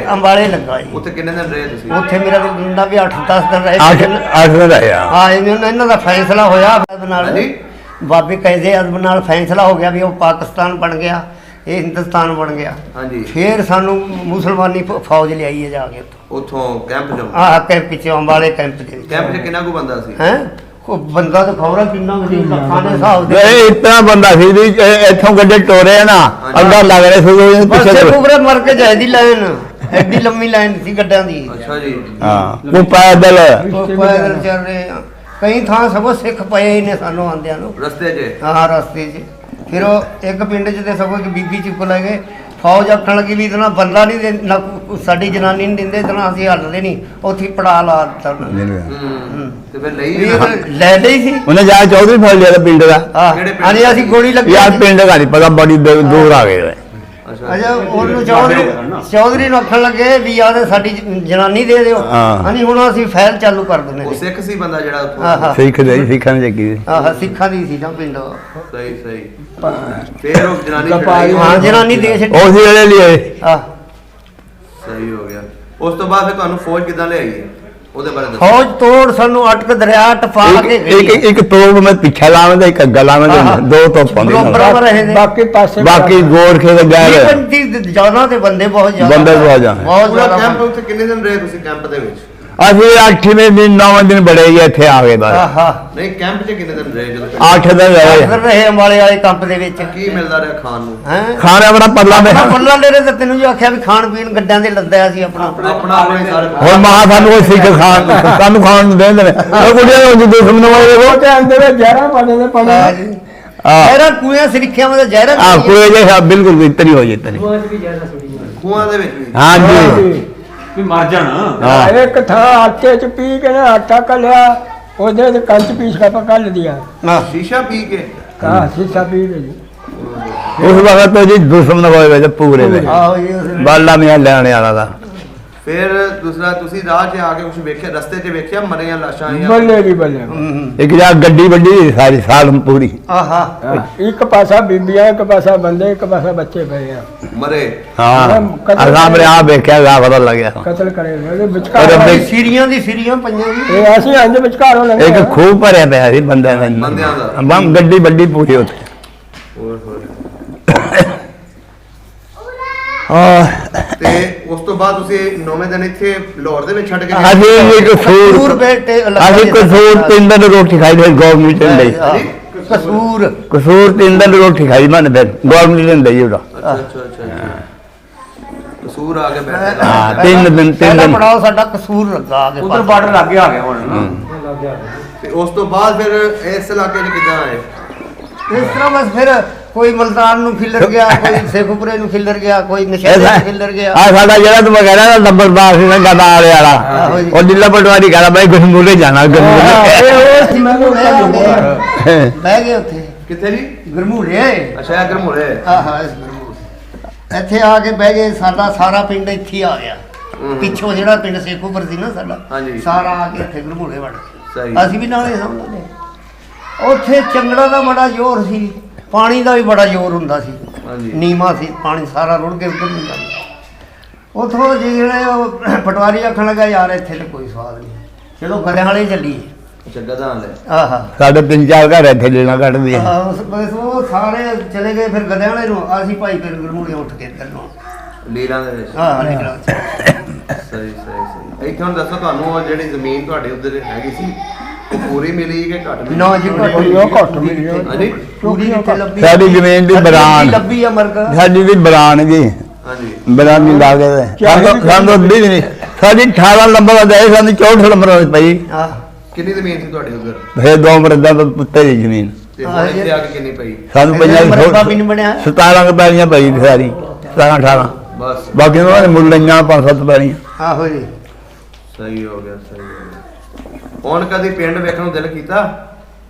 ਅੰਬਾਲੇ ਲੱਗਾ ਜੀ ਉੱਥੇ ਕਿੰਨੇ ਦਿਨ ਰਹੇ ਤੁਸੀਂ ਉੱਥੇ ਮੇਰਾ ਦਿਨ ਵੀ 8-10 ਦਿਨ ਰਹੇ ਅੱਠ ਦਿਨ ਆਇਆ ਹਾਂ ਇਹਨਾਂ ਦਾ ਫੈਸਲਾ ਹੋਇਆ ਨਾਲ ਹਾਂਜੀ। ਬਾਬੇ ਕਾਇਦੇ ਆਜ਼ਮ ਨਾਲ ਫੈਸਲਾ ਹੋ ਗਿਆ ਵੀ ਉਹ ਪਾਕਿਸਤਾਨ ਬਣ ਗਿਆ ਇਹ ਹਿੰਦੁਸਤਾਨ ਬਣ ਗਿਆ। ਹਾਂਜੀ ਫਿਰ ਸਾਨੂੰ ਮੁਸਲਮਾਨੀ ਫੌਜ ਲਿਆਈ ਹੈ ਜਾ ਕੇ ਉੱਥੋਂ ਕੈਂਪ ਚੋਂ ਆਹ ਕੈਂਪ ਚ ਅੰਬਾਲੇ ਕੈਂਪ ਦੇ ਵਿੱਚ। ਕੈਂਪ 'ਚ ਕਿੰਨਾ ਕੁ ਬੰਦਾ ਸੀ? ਹੈ ਕੋ ਬੰਦਾ ਤਾਂ ਖਬਰਾਂ ਕਿੰਨਾ ਵੀ ਲੱਖਾਂ ਦੇ ਹਿਸਾਬ ਦੇ ਇਹ ਇਤਨਾ ਬੰਦਾ ਸੀ ਵੀ ਇੱਥੋਂ ਗੱਡੇ ਟੋਰੇ ਆ ਨਾ ਅੱਗਾ ਲੱਗ ਰਹੇ ਸੀ ਬਸ ਪਿੱਛੇ ਉਬਰੇ ਮਰ ਕੇ ਜਾਇਦੀ ਲਾਈਨ ਐਡੀ ਲੰਮੀ ਲਾਈਨ ਸੀ ਗੱਡਾਂ ਦੀ। ਅੱਛਾ ਜੀ ਹਾਂ ਕੋਈ ਪੈਦਲ ਉਹ ਪੈਦਲ ਚੱਲ ਰਹੇ ਆ ਕਈ ਥਾਂ ਸਗੋਂ ਸਿੱਖ ਪਏ ਨੇ ਸਾਨੂੰ ਆਂਦਿਆਂ ਨੂੰ ਰਸਤੇ 'ਚ ਹਾਂ ਰਸਤੇ 'ਚ। ਫਿਰ ਉਹ ਇੱਕ ਪਿੰਡ 'ਚ ਤੇ ਸਗੋਂ ਇੱਕ ਬੀਬੀ ਚੁੱਕ ਲੈ ਗਏ। ਫੌਜ ਆਖਣ ਲੱਗੀ ਵੀ ਇਤਨਾ ਬੰਦਾ ਨਹੀਂ ਨਾ ਸਾਡੀ ਜਨਾਨੀ ਨਹੀਂ ਦਿੰਦੇ ਇਤਨਾ ਅਸੀਂ ਹੱਲਦੇ ਨਹੀਂ ਉੱਥੇ ਪੜਾ ਲਾ ਦਿੱਤਾ ਉਹਨਾਂ ਨੇ। ਤੇ ਫਿਰ ਲਈ ਵੀ ਲੈ ਲਈ ਸੀ। ਉਹਨੇ ਜਾ ਚੌਧਰੀ ਫੜ ਲਿਆ ਪਿੰਡ ਦਾ ਹਾਂ ਕਿਹੜੇ ਪਿੰਡ? ਹਾਂਜੀ ਅਸੀਂ ਗੋਲੀ ਲੱਗੀ ਯਾਰ ਪਿੰਡ ਦਾ ਨਹੀਂ ਪਤਾ ਬੜੀ ਦੂਰ ਆ ਗਏ ਅੱਛਾ ਅਜਾ ਉਹਨੂੰ ਚੌਧਰੀ ਨੂੰ ਆਖਣ ਲੱਗੇ ਵੀ ਆ ਤੇ ਸਾਡੀ ਜਨਾਨੀ ਦੇ ਦਿਓ। ਹਾਂ। ਹਾਂਜੀ ਹੁਣ ਅਸੀਂ ਫਾਈਲ ਚਾਲੂ ਕਰ ਦਿੰਦੇ ਉਹ ਨੇ। ਸਿੱਖ ਸੀ ਬੰਦਾ ਜਿਹੜਾ ਉੱਥੋਂ? ਆਹਾ ਸਿੱਖ ਦੇ ਸਿੱਖਾਂ ਦੀ ਜੱਗੀ ਆਹ ਸਿੱਖਾਂ ਦੀ ਸੀ ਨਾ ਪਿੰਡ। ਸਹੀ ਸਹੀ ਫਿਰ ਉਹ ਜਨਾਨੀ ਛਡਾਈ। ਹਾਂ ਜਨਾਨੀ ਦੇਸ਼ ਉਸ ਵੇਲੇ ਲਈ ਆਹ ਸਹੀ ਹੋ ਗਿਆ। ਉਸ ਤੋਂ ਬਾਅਦ ਫਿਰ ਤੁਹਾਨੂੰ ਫੌਜ ਕਿੱਦਾਂ ਲਿਆਈ ਹੈ ਉਹਦੇ ਬਾਰੇ ਦੱਸੋ। ਫੌਜ ਤੋੜ ਸਾਨੂੰ ਅਟਕ ਦਰਿਆ ਟਪਾ ਕੇ ਇੱਕ ਤੋਪ ਮੈਂ ਪਿੱਛਾ ਲਾਵਾਂ ਤੇ ਇੱਕ ਅੱਗਾ ਲਾਵਾਂ ਆਹਾ। ਤੇ ਦੋ ਤੋਪਾਂ ਦੀ ਬਰਾਬਰ ਰਹੇ ਨੇ। ਬਾਕੀ ਪਾਸੇ ਬਾਕੀ ਗੋਰ ਖੇ ਦੇ ਗਏ ਬੰਦੀ ਜ਼ਿਆਦਾ ਤੇ ਬੰਦੇ ਬਹੁਤ ਜ਼ਿਆਦਾ ਬੰਦੇ ਬਹੁਤ ਜ਼ਿਆਦਾ। ਬਹੁਤ ਪੂਰਾ ਜ਼ਿਆਦਾ ਕੈਂਪ ਉੱਥੇ ਕਿੰਨੇ ਦਿਨ ਰਹੇ ਤੁਸੀਂ ਕੈਂਪ ਦੇ ਵਿੱਚ? ਅਸੀਂ 8ਵੇਂ ਦਿਨ 9ਵੇਂ ਦਿਨ ਬੜੇ ਹੀ ਇੱਥੇ ਆ ਗਏ ਬਸ ਆਹਾ ਨਹੀਂ ਕੈਂਪ 'ਚ ਕਿੰਨੇ ਦਿਨ ਰਹੇ ਜਦੋਂ? 8 ਦਿਨ ਫਿਰ ਰਹੇ ਰਹੇ ਅੰਬਾਲੇ ਵਾਲੇ ਕੰਪ ਦੇ ਵਿੱਚ। ਕੀ ਮਿਲਦਾ ਰਿਹਾ ਖਾਣ ਨੂੰ? ਹੈ ਖਾਣਾ ਬੜਾ ਪੱਲਾ ਦੇ ਪੱਲਾ ਲੈ ਤੇ ਤੈਨੂੰ ਜੋ ਆਖਿਆ ਵੀ ਖਾਣ ਪੀਣ ਗੱਡਾਂ ਦੇ ਲੱਦਿਆ ਸੀ ਆਪਣਾ ਆਪਣਾ ਆਪਣੇ ਸਾਰੇ ਹੁਣ ਮਾਂ ਸਾਨੂੰ ਕੋਈ ਸਿੱਖ ਖਾਣ ਸਾਨੂੰ ਖਾਣ ਨੂੰ ਦੇਂਦੇ ਨੇ ਉਹ ਕੁੜੀਆਂ ਨੂੰ ਦੁਸ਼ਮਣ ਹੋਏ ਉਹ ਤੇ ਅੰਦਰ ਜ਼ਹਿਰਾਂ ਪਾਣੇ ਦੇ ਪਾਣੇ ਆ ਜ਼ਹਿਰਾਂ ਕੂਆਂ ਸਿਰਖਿਆ ਮੇ ਜ਼ਹਿਰਾਂ ਆ ਕੋਈ ਜੇ ਬਿਲਕੁਲ ਇਤਨੀ ਹੋ ਜਿੱਤਨੀ ਉਹ ਅੱਜ ਵੀ ਜ਼ਿਆਦਾ ਸੁਣੀ ਖੂਹਾਂ ਦੇ ਵਿੱਚ ਵੀ? ਹਾਂਜੀ ਵੀ ਮਰ ਜਾਣਾ। ਹਾਂ ਇੱਕ ਥਾਂ ਆਟੇ ਚ ਪੀ ਕੇ ਨਾ ਆਟਾ ਕੱਲਿਆ ਉਹਦੇ ਤੇ ਕੰਚ ਪੀਸ ਕੇ ਕੱਲ ਦਿਆ ਸ਼ੀਸ਼ਾ ਪੀ ਕੇ? ਹਾਂ ਸੀਸਾ ਪੀ ਕੇ ਜੀ। ਉਸ ਵਕਤ ਤੋਂ ਜੀ ਦੁਸ਼ਮਣ ਹੋਏ ਵੇ ਪੂਰੇ ਦੇ ਆਹੋ ਇਹ ਬਾਲਾ ਮੀਆਂ ਲੈਣੇ ਵਾਲਾ ਦਾ ਫਿਰ ਦੂਸਰਾ ਤੁਸੀਂ ਰਾਹ 'ਚ ਆ ਕੇ ਕੁਝ ਵੇਖਿਆ ਰਸਤੇ 'ਚ ਵੇਖਿਆ ਮਰੀਆਂ ਲਾਸ਼ਾਂ ਆਈਆਂ? ਬੱਲੇ ਜੀ ਬੱਲੇ ਇੱਕ ਜਾ ਗੱਡੀ ਵੱਡੀ ਸਾਰੀ ਸਾਲ ਪੂਰੀ ਆਹਾ ਇੱਕ ਪਾਸਾ ਬੀਬੀਆਂ ਇੱਕ ਪਾਸਾ ਬੰਦੇ ਇੱਕ ਪਾਸਾ ਬੱਚੇ ਪਏ ਆ ਮਰੇ? ਹਾਂ ਅਸਾਂ ਆ ਵੇਖਿਆ ਗਾ ਪਤਾ ਲੱਗਿਆ ਕਤਲ ਕਰੇ ਉਹਦੇ ਅਰੇ ਵਿਚਕਾਰ ਬਈ- ਸੀਰੀਆਂ ਦੀ ਸੀਰੀਆਂ ਪਈਆਂ ਜੀ। ਇਹ ਅਸੀਂ ਅੰਜ ਵਿਚਕਾਰੋਂ ਲੰਘੇ ਇੱਕ ਖੂਹ ਭਰਿਆ ਪਿਆ ਸੀ ਬੰਦਿਆਂ ਬੰਦਿਆਂ ਦਾ? ਬੰਮ ਗੱਡੀ ਵੱਡੀ ਪੂਰੀ ਉੱਥੇ ਹੋਰ ਹੋਰ ਹਾਂ ਤੇ ਉਸ ਤੋਂ ਬਾਅਦ ਤੁਸੀਂ 9ਵੇਂ ਦਿਨ ਇੱਥੇ ਲਾਹੌਰ ਦੇ ਵਿੱਚ ਛੱਡ ਕੇ ਅਸੀਂ ਇੱਕ ਕਸੂਰ ਕਸੂਰ ਬੇਟੇ ਅਸੀਂ ਕਸੂਰ ਤਿੰਨ ਦਿਨ ਰੋਟੀ ਖਾਈ ਦੇ ਗੌਰਮੈਂਟ ਦਿੰਦੇ ਕਸੂਰ ਕਸੂਰ ਤਿੰਨ ਦਿਨ ਰੋਟੀ ਖਾਈ ਮਨ ਫਿਰ ਗੌਰਮੈਂਟ ਦਿੰਦੇ ਜੀ ਉਹਦਾ ਅੱਛਾ ਅੱਛਾ ਅੱਛਾ ਕਸੂਰ ਆ ਕੇ ਬੈਠੇ ਹਾਂ ਤਿੰਨ ਦਿਨ ਪਹਿਲਾ ਪੜਾਓ ਸਾਡਾ ਕਸੂਰ ਲੱਗਾ ਕੇ ਉਧਰ ਬਾਰਡਰ ਲੱਗੇ ਆ ਗਿਆ ਹੁਣ। ਤੇ ਉਸ ਤੋਂ ਬਾਅਦ ਫਿਰ ਇਸ ਇਲਾਕੇ 'ਚ ਕਿੱਦਾਂ ਆਏ? ਇਸ ਤਰ੍ਹਾਂ ਬਸ ਫਿਰ ਕੋਈ ਮਲਤਾਨ ਨੂੰ ਖਿਲਰ ਗਿਆ ਕੋਈ ਸੇਖੂਪੁਰੇ ਨੂੰ ਖਿਲਰ ਗਿਆ ਕੋਈ ਨਸ਼ਹਿਰੇ ਨੂੰ ਖਿਲਰ ਗਿਆ। ਆ ਸਾਡਾ ਜਿਹੜਾ ਤੂੰ ਕਹਿਣਾ ਨਾ ਨੰਬਰਦਾਰ ਸੀ ਨਾ ਗਾਣਾ ਵਾਲੇ ਵਾਲਾ ਉਹ ਦਿੱਲਾ ਪਟਵਾਰੀ ਕਹਿੰਦਾ ਬਾਈ ਗਸਮੂਲੇ ਜਾਣਾ ਗਸਮੂਲੇ ਬਹਿ ਗਏ ਉੱਥੇ ਕਿੱਥੇ ਜੀ? ਗਰਮੂਲੇ ਅੱਛਾ ਇਹ ਗਰਮੋਲੇ? ਆਹਾ ਇਸ ਗਰਮੂਲੇ ਇੱਥੇ ਆ ਕੇ ਬਹਿ ਗਏ। ਸਾਡਾ ਸਾਰਾ ਪਿੰਡ ਇੱਥੇ ਹੀ ਆ ਗਿਆ। ਪਿੱਛੋਂ ਜਿਹੜਾ ਪਿੰਡ ਸੇਖੂਪੁਰ ਸੀ ਨਾ ਸਾਡਾ ਹਾਂਜੀ। ਸਾਰਾ ਆ ਕੇ ਇੱਥੇ ਗਰਮੂਲੇ ਵੜ ਗਏ। ਸਹੀ। ਅਸੀਂ ਵੀ ਨਾਲੇ ਸਮਝਦੇ ਉੱਥੇ ਚੰਗੜਾ ਦਾ ਬੜਾ ਜ਼ੋਰ ਸੀ ਪਾਣੀ ਦਾ ਵੀ ਬੜਾ ਜ਼ੋਰ ਹੁੰਦਾ ਸੀ। ਹਾਂਜੀ। ਨੀਮਾ ਸੀ ਪਾਣੀ ਸਾਰਾ ਰੁੜ ਕੇ ਉੱਧਰ ਨੂੰ ਜਾਂਦਾ। ਉੱਥੋਂ ਜਿਹੜੇ ਉਹ ਪਟਵਾਰੀ ਆਖਣ ਲੱਗਾ ਯਾਰ ਇੱਥੇ ਤਾਂ ਕੋਈ ਸਵਾਦ ਨਹੀਂ ਚਲੋ ਗਧਿਆਂ ਵਾਲੇ ਚੱਲੀਏ। ਅੱਛਾ ਗਧਾਂ ਲੈ? ਆਹਾ ਸਾਡੇ ਤਿੰਨ ਚਾਰ ਘਰ ਇੱਥੇ ਲੈਣਾ ਕੱਢਦੇ ਆ ਬਸ ਉਹ ਸਾਰੇ ਚਲੇ ਗਏ ਫਿਰ ਗਧਿਆਂ ਵਾਲੇ ਨੂੰ ਅਸੀਂ ਭਾਈ ਫਿਰ ਗਰਮੂਲੇ ਉੱਠ ਕੇ ਇੱਧਰ ਨੂੰ ਲੀਲਾਂ ਦੇ ਵਿੱਚ? ਆਹ ਨਿਕਲਾ ਸਹੀ ਸਹੀ ਸਹੀ। ਇੱਥੇ ਹੁਣ ਦੱਸੋ ਤੁਹਾਨੂੰ ਉਹ ਜਿਹੜੀ ਜ਼ਮੀਨ ਤੁਹਾਡੇ ਉੱਧਰ ਹੈਗੀ ਸੀ ਉਹ ਪੂਰੀ ਮਿਲੀ ਕਿ ਘੱਟ ਮਿਲੀ? ਨਾ ਜੀ ਘੱਟ ਮਿਲੀ ਹਾਂਜੀ ਪੂਰੀ ਕਿੱਥੇ ਲੱਭੀ ਸਾਡੀ ਜ਼ਮੀਨ ਦੀ ਬਰਾਨ ਲੱਭੀ ਆ ਮਰਗਾ ਸਾਡੀ ਦੀ ਬਰਾਨ ਜੀ ਹਾਂਜੀ ਬਰਾਨੀ ਲਾ ਕੇ ਸਾਨੂੰ ਅੱਧੀ ਵੀ ਨਹੀਂ ਸਾਡੀ 18 ਨੰਬਰ ਦਾ ਹੈ ਸਾਨੂੰ 64 ਨੰਬਰ ਪਈ ਆਹ ਕਿੰਨੀ ਜ਼ਮੀਨ ਸੀ ਤੁਹਾਡੇ ਉੱਧਰ? ਫਿਰ ਦੋ ਮਰਦਾਂ ਦਾ ਪੁੱਤੇ ਦੀ ਜ਼ਮੀਨ ਤੇ ਹੁਣ ਇੱਥੇ ਆ ਕੇ ਕਿੰਨੀ ਪਈ? ਸਾਨੂੰ ਮਰਬਾ ਵੀ ਨਹੀਂ ਬਣਿਆ 17 ਪੈਲੀਆਂ ਪਈ ਸਾਰੀ 17 18 ਬਸ ਬਾਕੀ ਉਹਨਾਂ ਨੇ ਮੁੱਲ ਲਈਆਂ 5-7 ਪੈਲੀਆਂ ਆਹੋ ਜੀ ਸਹੀ ਹੋ ਗਿਆ ਸਹੀ ਹੋ ਗਿਆ। ਹੁਣ ਕਦੀ ਪਿੰਡ ਵੇਖਣ ਨੂੰ ਦਿਲ ਕੀਤਾ?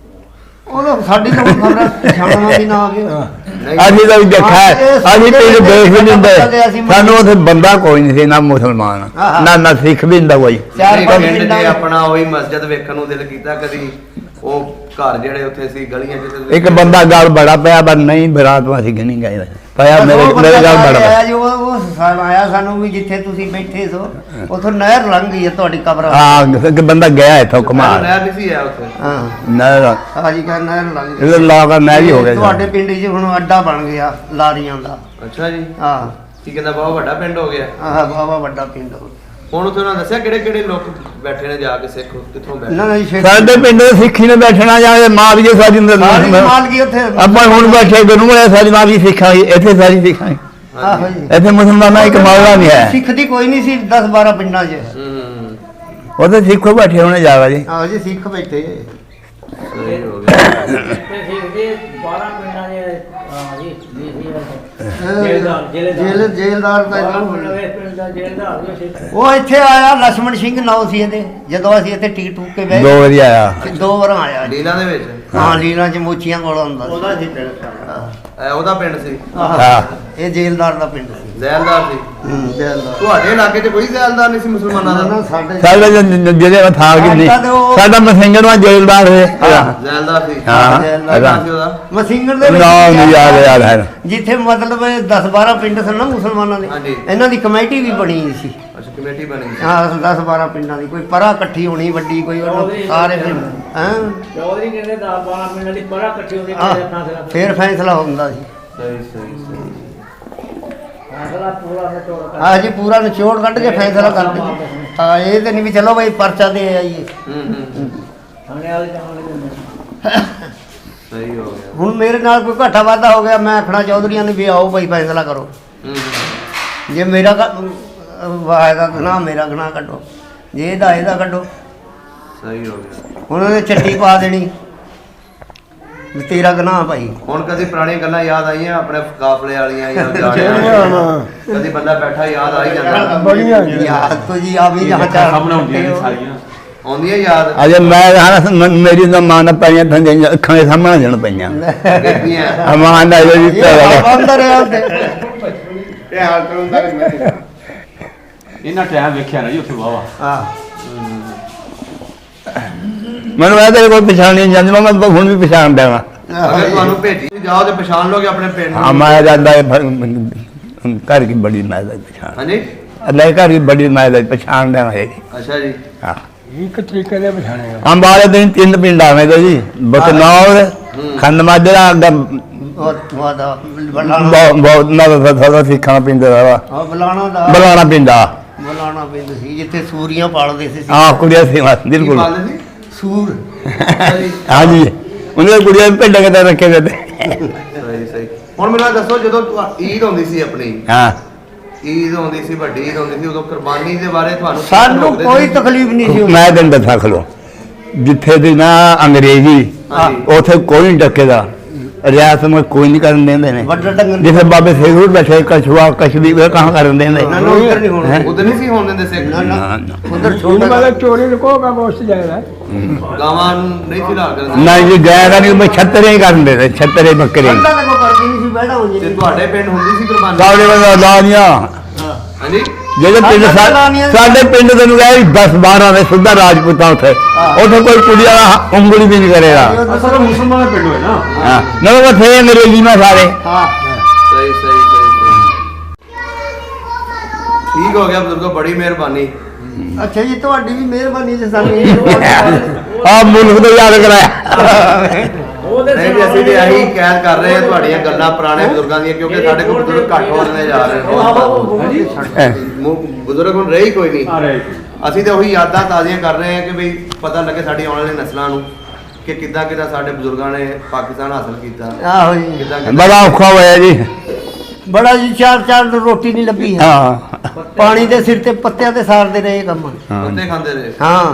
ਉਹ ਸਾਡੀ ਤਾਂ ਖਬਰ ਪਛਾਣਨਾ ਵੀ ਨਾ ਆਵੇ ਨਹੀਂ ਅਸੀਂ ਤਾਂ ਵੀ ਦੇਖਿਆ ਅਸੀਂ ਪਿੰਡ ਦੇਖ ਵੀ ਨਹੀਂ ਹੁੰਦੇ ਸਾਨੂੰ ਉੱਥੇ ਬੰਦਾ ਕੋਈ ਨਹੀਂ ਸੀ ਨਾ ਮੁਸਲਮਾਨ ਨਾ ਸਿੱਖ ਵੀ ਹੁੰਦਾ ਕੋਈ ਚਾਰ ਨਹੀਂ, ਪੰਜ ਪਿੰਡ ਪਿੰਡਾਂ ਦੇ ਆਪਣਾ ਉਹੀ ਮਸਜਿਦ ਵੇਖਣ ਨੂੰ ਦਿਲ ਕੀਤਾ ਕਦੀ? ਉਹ ਘਰ ਜਿਹੜੇ ਉੱਥੇ ਸੀ ਗਲੀਆਂ ਚ ਇੱਕ ਬੰਦਾ ਗੱਲ ਬੜਾ ਪਿਆ ਪਰ ਨਹੀਂ ਬਰਾਤ ਵਾਸੀ ਗਣੀ ਗਏ ਪਿਆ ਮੇਰੇ ਗੱਲ ਬੜਾ ਪਿਆ। ਜੋ ਉਹ ਸਾਲ ਆਇਆ ਸਾਨੂੰ ਵੀ ਜਿੱਥੇ ਤੁਸੀਂ ਬੈਠੇ ਸੋ ਉਥੋਂ ਨਹਿਰ ਲੰਘ ਗਈ ਹੈ ਤੁਹਾਡੀ ਕਬਰ। ਹਾਂ ਇੱਕ ਬੰਦਾ ਗਿਆ ਇੱਥੋਂ ਘੁਮਾ ਨਹਿਰ ਨਹੀਂ ਸੀ ਆ ਉੱਥੇ। ਹਾਂ ਨਹਿਰ ਹਾਜੀ ਕਾ ਨਹਿਰ ਲੰਘ ਗਈ। ਇਹ ਲਾ ਕੇ ਨਹਿਰ ਹੀ ਹੋ ਗਿਆ ਤੁਹਾਡੇ ਪਿੰਡ 'ਚ ਹੁਣ ਅੱਡਾ ਬਣ ਗਿਆ ਲਾਰੀਆਂ ਦਾ। ਅੱਛਾ ਜੀ। ਹਾਂ ਕੀ ਕਹਿੰਦਾ ਬਹੁਤ ਵੱਡਾ ਪਿੰਡ ਹੋ ਗਿਆ। ਆਹ ਬਾਬਾ ਵੱਡਾ ਪਿੰਡ ਹੋ ਗਿਆ। ਹੁਣ ਉੱਥੇ ਉਹਨਾਂ ਦੱਸਿਆ ਕਿਹੜੇ ਕਿਹੜੇ ਲੋਕ ਬੈਠੇ ਨੇ ਜਾ ਕੇ ਸਿੱਖ ਕਿੱਥੋਂ ਬੈਠੇ। ਨਾ ਜੀ ਸਾਡੇ ਪਿੰਡ ਦੇ ਸਿੱਖੀ ਨੇ ਬੈਠਣਾ ਜਾਂ ਮਾਰੀਏ ਸਾਡੀ ਮਾਲ ਕੀ ਉੱਥੇ ਆਪਾਂ ਹੁਣ ਬੈਠੇ ਗੁਰੂ ਵਾਲੇ ਸਾਡੀ ਮਾਰੀ ਸਿੱਖਾਂਗੇ ਇੱਥੇ ਸਾਰੀ ਸਿੱਖਾਂਗੇ। ਆਹੋ ਜੀ ਇੱਥੇ ਮੁਸਲਮਾਨਾਂ ਇੱਕ ਮਾਲਾ ਨਹੀਂ ਹੈ। ਸਿੱਖ ਦੀ ਕੋਈ ਨਹੀਂ ਸੀ 10-12 ਪਿੰਡਾਂ 'ਚ। ਉਹਦੇ ਸਿੱਖੋ ਬੈਠੇ ਹੋਣੇ ਜਾਗਾ ਜੀ। ਆਹੋ ਜੀ ਸਿੱਖ ਬੈਠੇ। ਸਹੀ ਹੋ ਗਿਆ। ਜੇਲਦਾਰ ਉਹ ਇੱਥੇ ਆਇਆ ਲਛਮਣ ਸਿੰਘ ਨਾਮ ਸੀ ਇਹਦੇ ਜਦੋਂ ਅਸੀਂ ਇੱਥੇ ਟੀਕ ਟੂਕ ਕੇ ਬਹਿ 2 ਵਾਰੀ ਆਇਆ। 2 ਵਾਰ ਆਇਆ। ਲੀਲਾ ਦੇ ਵਿੱਚ ਹਾਂ ਲੀਲਾਂ 'ਚ ਮੋਚੀਆਂ ਕੋਲ ਹੁੰਦਾ ਉਹਦਾ ਸੀ ਉਹਦਾ ਪਿੰਡ ਸੀ। ਹਾਂ ਇਹ ਜੇਲਦਾਰ ਦਾ ਪਿੰਡ ਸੀ। ਜ਼ੈਲਦਾਰ ਸੀ। ਜੇਲਦਾਰ ਤੁਹਾਡੇ ਇਲਾਕੇ 'ਚ ਕੋਈ ਜ਼ੈਲਦਾਰ ਨਹੀਂ ਸੀ ਮੁਸਲਮਾਨਾਂ ਦਾ। ਸਾਡੇ ਸਾਡੇ ਜਿਹੜੇ ਥਾਂ ਕਿ ਨਹੀਂ ਸਾਡਾ ਮਸਿੰਗੜਵਾ ਜੇਲਦਾਰ ਹੈ। ਜ਼ੈਲਦਾਰ ਸੀ। ਹਾਂ ਸੀ ਉਹਦਾ। ਮਸਿੰਗੜ ਦੇ ਨਾਮ ਨਹੀਂ ਯਾਦ ਹੈ। ਜਿੱਥੇ ਮਤਲਬ 10-12 ਪਿੰਡ ਸਨ ਨਾ ਮੁਸਲਮਾਨਾਂ ਦੇ ਹਾਂਜੀ। ਇਹਨਾਂ ਦੀ ਕਮੇਟੀ ਵੀ ਬਣੀ ਹੋਈ ਸੀ। ਅੱਛਾ ਕਮੇਟੀ ਬਣੀ ਸੀ। ਹਾਂ 10-12 ਪਿੰਡਾਂ ਦੀ ਕੋਈ ਪਰਾ ਇਕੱਠੀ ਹੋਣੀ ਵੱਡੀ ਕੋਈ ਸਾਰੇ ਪਿੰਡ ਹਾਂ ਚੌਧਰੀ ਕਹਿੰਦੇ 10-12 ਪਿੰਡਾਂ ਦੀ ਪਰਾ ਇਕੱਠੀ ਹੁੰਦੀ ਫੇਰ ਫੈਸਲਾ ਹੁੰਦਾ ਸੀ। ਸਹੀ ਸਹੀ ਫੈਸਲਾ ਪੂਰਾ ਨਿਚੋੜ ਕਰ ਹਾਂ ਜੀ ਪੂਰਾ ਨਿਚੋੜ ਕੱਢ ਕੇ ਫੈਸਲਾ ਕਰਦੇ ਹਾਂ ਇਹ ਤੇ ਨਹੀਂ ਵੀ ਚਲੋ ਬਈ ਪਰਚਾ ਦੇ ਆਈਏ। ਥਾਣੇ ਵਾਲੇ ਜਾਣ ਲੱਗੇ ਸਹੀ ਹੋ ਗਿਆ। ਹੁਣ ਮੇਰੇ ਨਾਲ ਕੋਈ ਘਾਟਾ ਵਾਧਾ ਹੋ ਗਿਆ ਮੈਂ ਆਖਣਾ ਚੌਧਰੀਆਂ ਨੇ ਵੀ ਆਓ ਬਈ ਫੈਸਲਾ ਕਰੋ। ਜੇ ਮੇਰਾ ਵਾਹ ਦਾ ਗੁਨਾਹ ਮੇਰਾ ਗੁਨਾਹ ਕੱਢੋ ਜੇ ਇਹਦਾ ਕੱਢੋ। ਸਹੀ ਹੋ ਗਿਆ। ਉਹਨਾਂ ਨੇ ਚੱਟੀ ਪਾ ਦੇਣੀ ਵੀ ਤੇਰਾ ਗੁਨਾਹ ਭਾਈ। ਹੁਣ ਕਦੀ ਪੁਰਾਣੀਆਂ ਗੱਲਾਂ ਯਾਦ ਆਈਆਂ ਆਪਣੇ ਕਾਫਲੇ ਵਾਲੀਆਂ ਜਾਂ ਜਾਣੀਆਂ ਕਦੀ ਬੰਦਾ ਬੈਠਾ ਯਾਦ ਆ ਹੀ ਜਾਂਦਾ। ਬੜੀਆਂ ਯਾਦ ਤੋਂ ਜੀ ਆ ਵੀ ਜਹਾਂ ਚਾਰ ਸਾਹਮਣੇ ਹੁੰਦੀਆਂ ਨੇ ਸਾਰੀਆਂ ਆਉਂਦੀਆਂ ਯਾਦ। ਅਜੇ ਮੈਂ ਮੇਰੀ ਤਾਂ ਮਾਂ ਨਾਲ ਪਈਆਂ ਥੰਦੇ ਅੱਖਾਂ ਦੇ ਸਾਹਮਣੇ ਜਣ ਪਈਆਂ ਦੇਖੀਆਂ। ਮਾਂ ਨਾਲ ਜਿਹੜੀ ਅੰਦਰ ਆ ਉੱਤੇ ਇਹਨਾਂ ਟਾਈਮ ਵੇਖਿਆ ਨਾ ਜੀ ਉੱਥੇ ਵਾਵਾ। ਹਾਂ ਮੈਨੂੰ ਇਹ ਤਾਂ ਕੋਈ ਪਛਾਣ ਨਹੀਂ ਜਾਂਦੀ ਮੈਂ ਹੁਣ ਵੀ ਪਛਾਣ ਦੇਵਾਂ। ਅਗਰ ਤੁਹਾਨੂੰ ਭੇਜੀ ਜਾਓ ਤੇ ਪਛਾਣ ਲੋਗੇ ਆਪਣੇ ਪਿੰਡ ਨੂੰ। ਹਾਂ ਮੈਂ ਜਾਂਦਾ ਘਰ ਕੀ ਬੜੀ ਮੈਂ ਦਾ ਪਛਾਣ ਹਾਂਜੀ ਅੱਲਾ ਘਰ ਕੀ ਬੜੀ ਮੈਂ ਦਾ ਪਛਾਣ ਦੇਵਾਂ ਹੈ। ਅੱਛਾ ਜੀ। ਹਾਂ ਇੱਕ ਤਰੀਕੇ ਦੇ ਪਛਾਣੇਗਾ। ਅੰਬਾਲੇ ਦਿਨ 3 ਪਿੰਡ ਆਵੇਂ ਤਾਂ ਜੀ ਬਤਨੌਰ ਖੰਡ ਮਾਜਰਾ ਵਾਦਾ ਬਹੁਤ ਨਾ ਸਿੱਖਾਂ ਪਿੰਡ ਦਾ ਵਾ ਬਲਾਣਾ ਦਾ ਬਲਾਣਾ ਪਿੰਡਾ ਬਲਾਣਾ ਪਿੰਡ ਸੀ ਜਿੱਥੇ ਸੂਰੀਆਂ ਪਾਲਦੇ ਸੀ। ਹਾਂ ਕੁੜੀਆਂ ਸੀ ਕੀ ਬਿਲਕੁਲ ਪਾਲਦੇ ਸੀ? ਸੂਰ ਹਾਂਜੀ ਉਹਨਾਂ ਕੁੜੀਆਂ ਪਿੰਡ ਕਿਤੇ ਰੱਖੇ ਗਏ ਸਹੀ ਸਹੀ। ਹੁਣ ਮੈਨੂੰ ਇਹ ਦੱਸੋ ਜਦੋਂ ਈਦ ਆਉਂਦੀ ਸੀ ਆਪਣੀ ਹਾਂ ਈਦ ਆਉਂਦੀ ਸੀ ਵੱਡੀ ਈਦ ਆਉਂਦੀ ਸੀ ਉਦੋਂ ਕੁਰਬਾਨੀ ਦੇ ਬਾਰੇ ਤੁਹਾਨੂੰ ਸਾਨੂੰ ਰੋਕਦੇ ਕੋਈ ਸੀ? ਤਕਲੀਫ ਨਹੀਂ ਸੀ। ਮੈਂ ਦਿਨ ਦੱਸਾਂ ਖਲੋ ਜਿੱਥੇ ਦੀ ਨਾ ਅੰਗਰੇਜ਼ੀ ਹਾਂਜੀ। ਉਥੇ ਕੋਈ ਨਹੀਂ ਟੱਕੇਦਾ ਰਿਆਸਤ ਵਿੱਚ ਕੋਈ ਨਹੀਂ ਕਰਨ ਦਿੰਦੇ ਨੇ ਵੱਡਾ ਡੰਗਰ ਜਿੱਥੇ ਬਾਬੇ ਸੇਖੂਰ ਬੈਠੇ ਕਛੂਆ ਕਸ਼ਮੀ ਉਹ ਕਹਾਂ ਕਰਨ ਦਿੰਦੇ ਨਾ ਨਾ ਉੱਧਰ ਨਹੀਂ ਹੋਣਾ। ਉਦੋਂ ਨਹੀਂ ਸੀ ਹੋਣ ਦਿੰਦੇ ਸਿੱਖ। ਨਾ ਨਾ ਨਾ, ਨਾ। ਉਧਰ ਹੁਣ ਛੋਟਾ ਵਾਲਾ ਚੋਰੀ ਲੁਕੋਗਾ ਬਹੁਤ ਜਾਏਗਾ। ਗਾਵਾਂ ਨੂੰ ਨਹੀਂ ਸੀ ਲਾਲ ਕਰਦੇ। ਨਹੀਂ ਜੀ ਜਾਇਗਾ ਨਹੀਂ ਮੈਂ ਛੱਤਰੇ ਹੀ ਕਰਨ ਦੇ ਛੱਤਰੇ ਬੱਕਰੇ ਅੱਲਾ ਤੇ ਕੋ ਕਰਦੀ ਨਹੀਂ ਸੀ ਬੈਠਾ ਹੋ ਤੇ ਜੀ। ਤੁਹਾਡੇ ਪਿੰਡ ਹੁੰਦੀ ਸੀ ਕੁਰਬਾਨੀ? ਸਾਡੇ ਬੰਦਾ ਲਾਨੀਆਂ ਹਾਂਜੀ ਜਿਹੜੇ ਪਿੰਡ ਸਾਡੇ ਪਿੰਡ ਦੇ ਨੂੰ ਗਏ 10-12 ਦੇ ਸੁੱਧਾ ਰਾਜਪੂਤਾਂ ਉੱਥੇ ਉੱਥੇ ਕੋਈ ਕੁੜੀ ਵਾਲਾ ਉਂਗਲੀ ਵੀ ਨਹੀਂ ਕਰੇਗਾ। ਅਸਲ ਮੁਸਲਮਾਨ ਪਿੰਡ ਹੋਏ ਨਾ। ਹਾਂ ਨਾ ਉੱਥੇ ਅੰਗਰੇਜ਼ੀ ਮੈਂ ਸਾਰੇ ਹਾਂ ਸਹੀ ਸਹੀ ਸਹੀ ਸਹੀ। ਠੀਕ ਹੋ ਗਿਆ ਬਜ਼ੁਰਗੋ ਬੜੀ ਮਿਹਰਬਾਨੀ। ਅੱਛਾ ਜੀ ਤੁਹਾਡੀ ਵੀ ਮਿਹਰਬਾਨੀ ਜੀ ਸਾਨੂੰ ਆ ਮੁਲਕ ਤੋਂ ਯਾਦ ਕਰਾਇਆ ਨਹੀਂ ਜੀ ਅਸੀਂ ਤੇ ਆਹੀ ਕੈਦ ਕਰ ਰਹੇ ਹਾਂ ਤੁਹਾਡੀਆਂ ਗੱਲਾਂ ਪੁਰਾਣੇ ਬਜ਼ੁਰਗਾਂ ਦੀਆਂ ਕਿਉਂਕਿ ਸਾਡੇ ਕੋਲ ਬਜ਼ੁਰਗ ਘੱਟ ਹੋਣੇ ਜਾ ਰਹੇ ਨੇ। ਬਜ਼ੁਰਗ ਹੁਣ ਰਹੀ ਕੋਈ ਨਹੀਂ। ਅਰੇ ਅਸੀਂ ਤੇ ਉਹੀ ਯਾਦਾਂ ਤਾਜ਼ੀਆਂ ਕਰ ਰਹੇ ਹਾਂ ਕਿ ਵੀ ਪਤਾ ਲੱਗੇ ਸਾਡੀ ਆਉਣ ਵਾਲੀ ਨਸਲਾਂ ਨੂੰ ਕਿ ਕਿੱਦਾਂ ਕਿੱਦਾਂ ਸਾਡੇ ਬਜ਼ੁਰਗਾਂ ਨੇ ਪਾਕਿਸਤਾਨ ਹਾਸਲ ਕੀਤਾ। ਆਹੋ ਜੀ ਕਿੱਦਾਂ ਬੜਾ ਔਖਾ ਹੋਇਆ ਜੀ। ਬੜਾ ਜੀ 4 ਰੋਟੀ ਨਹੀਂ ਲੱਭੀ। ਹਾਂ ਪਾਣੀ ਦੇ ਸਿਰ ਤੇ ਪੱਤਿਆਂ ਤੇ ਸਾਰਦੇ ਰਹੇ ਕੰਮ। ਬੰਦੇ ਖਾਂਦੇ ਰਹੇ। ਹਾਂ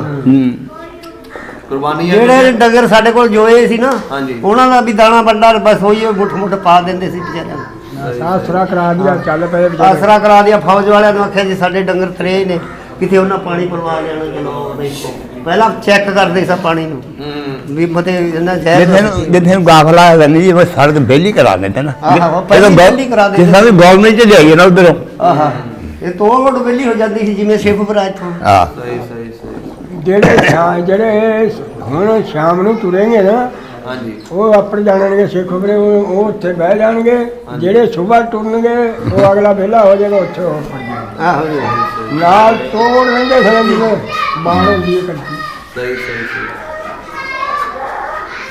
ਕੁਰਬਾਨੀਆਂ ਜਿਹੜੇ ਡੰਗਰ ਸਾਡੇ ਕੋਲ ਜੋਏ ਸੀ ਨਾ ਹਾਂਜੀ। ਉਹਨਾਂ ਦਾ ਵੀ ਦਾਣਾ ਬੰਡਾ ਬਸ ਹੋਈ ਮੁੱਠ ਮੁੱਠ ਪਾ ਦਿੰਦੇ ਸੀ ਵਿਚਾਰਿਆਂ ਨੂੰ। ਆਸਰਾ ਕਰਾ ਦਿਆ ਚੱਲ ਪਏ ਵਿਚਾਰੇ। ਆਸਰਾ ਕਰਾ ਦਿਆ ਫੌਜ ਵਾਲਿਆਂ ਨੂੰ ਆਖਿਆ ਜੀ ਸਾਡੇ ਡੰਗਰ ਤਰੇ ਨੇ ਕਿਤੇ ਉਹਨਾਂ ਪਾਣੀ ਪਲਵਾ ਲੈਣਾ ਚਲੋ ਦੇਖੋ ਪਹਿਲਾਂ ਚੈੱਕ ਕਰਦੇ ਸਾ ਪਾਣੀ ਨੂੰ ਵੀ ਮਤੇ ਇਹਨਾਂ ਜਿੱਥੇ ਨੂੰ ਗਾਫਲਾ ਹੈ ਨਹੀਂ ਜੀ ਉਹ ਸੜਕ ਬੇਲੀ ਕਰਾ ਦਿੰਦੇ ਨਾ ਆਹੋ, ਪਹਿਲੀ ਵਿਹਲੀ ਕਰਾ ਦਿੰਦੇ। ਜਿਸ ਤਰ੍ਹਾਂ ਗਵਰਨਮੈਂਟ ਚ ਜਾਈਏ ਨਾ ਉਧਰੋਂ ਆਹਾ ਇਹ ਤੋੜ ਵੇਲੀ ਹੋ ਜਾਂਦੀ ਸੀ ਜਿਵੇਂ ਸ਼ਿਵਪੁਰਾ ਇੱਥੋਂ। ਹਾਂ ਸਹੀ ਸਹੀ ਸਹੀ। ਜਿਹੜੇ ਹੁਣ ਸ਼ਾਮ ਨੂੰ ਤੁਰੇਂਗੇ ਨਾ ਹਾਂਜੀ ਉਹ ਆਪਣੇ ਜਾਣਨਗੇ ਸਿੱਖ ਖਬਰੇ ਉਹ ਉੱਥੇ ਬਹਿ ਜਾਣਗੇ ਜਿਹੜੇ ਸਵੇਰ ਤੁਰਨਗੇ ਉਹ ਅਗਲਾ ਵਿਹਲਾ ਹੋ ਜਾਏਗਾ ਉੱਥੇ ਉਹ ਪੜ ਜਾਣਗੇ ਆਹੋ ਜੀ ਨਾਲ ਤੋੜ ਰਹਿੰਦੇ ਸਨ ਜਿਵੇਂ ਬਾਣ ਹੁੰਦੀ ਹੈ ਕੱਢੀ ਸਹੀ ਸਹੀ ਸਹੀ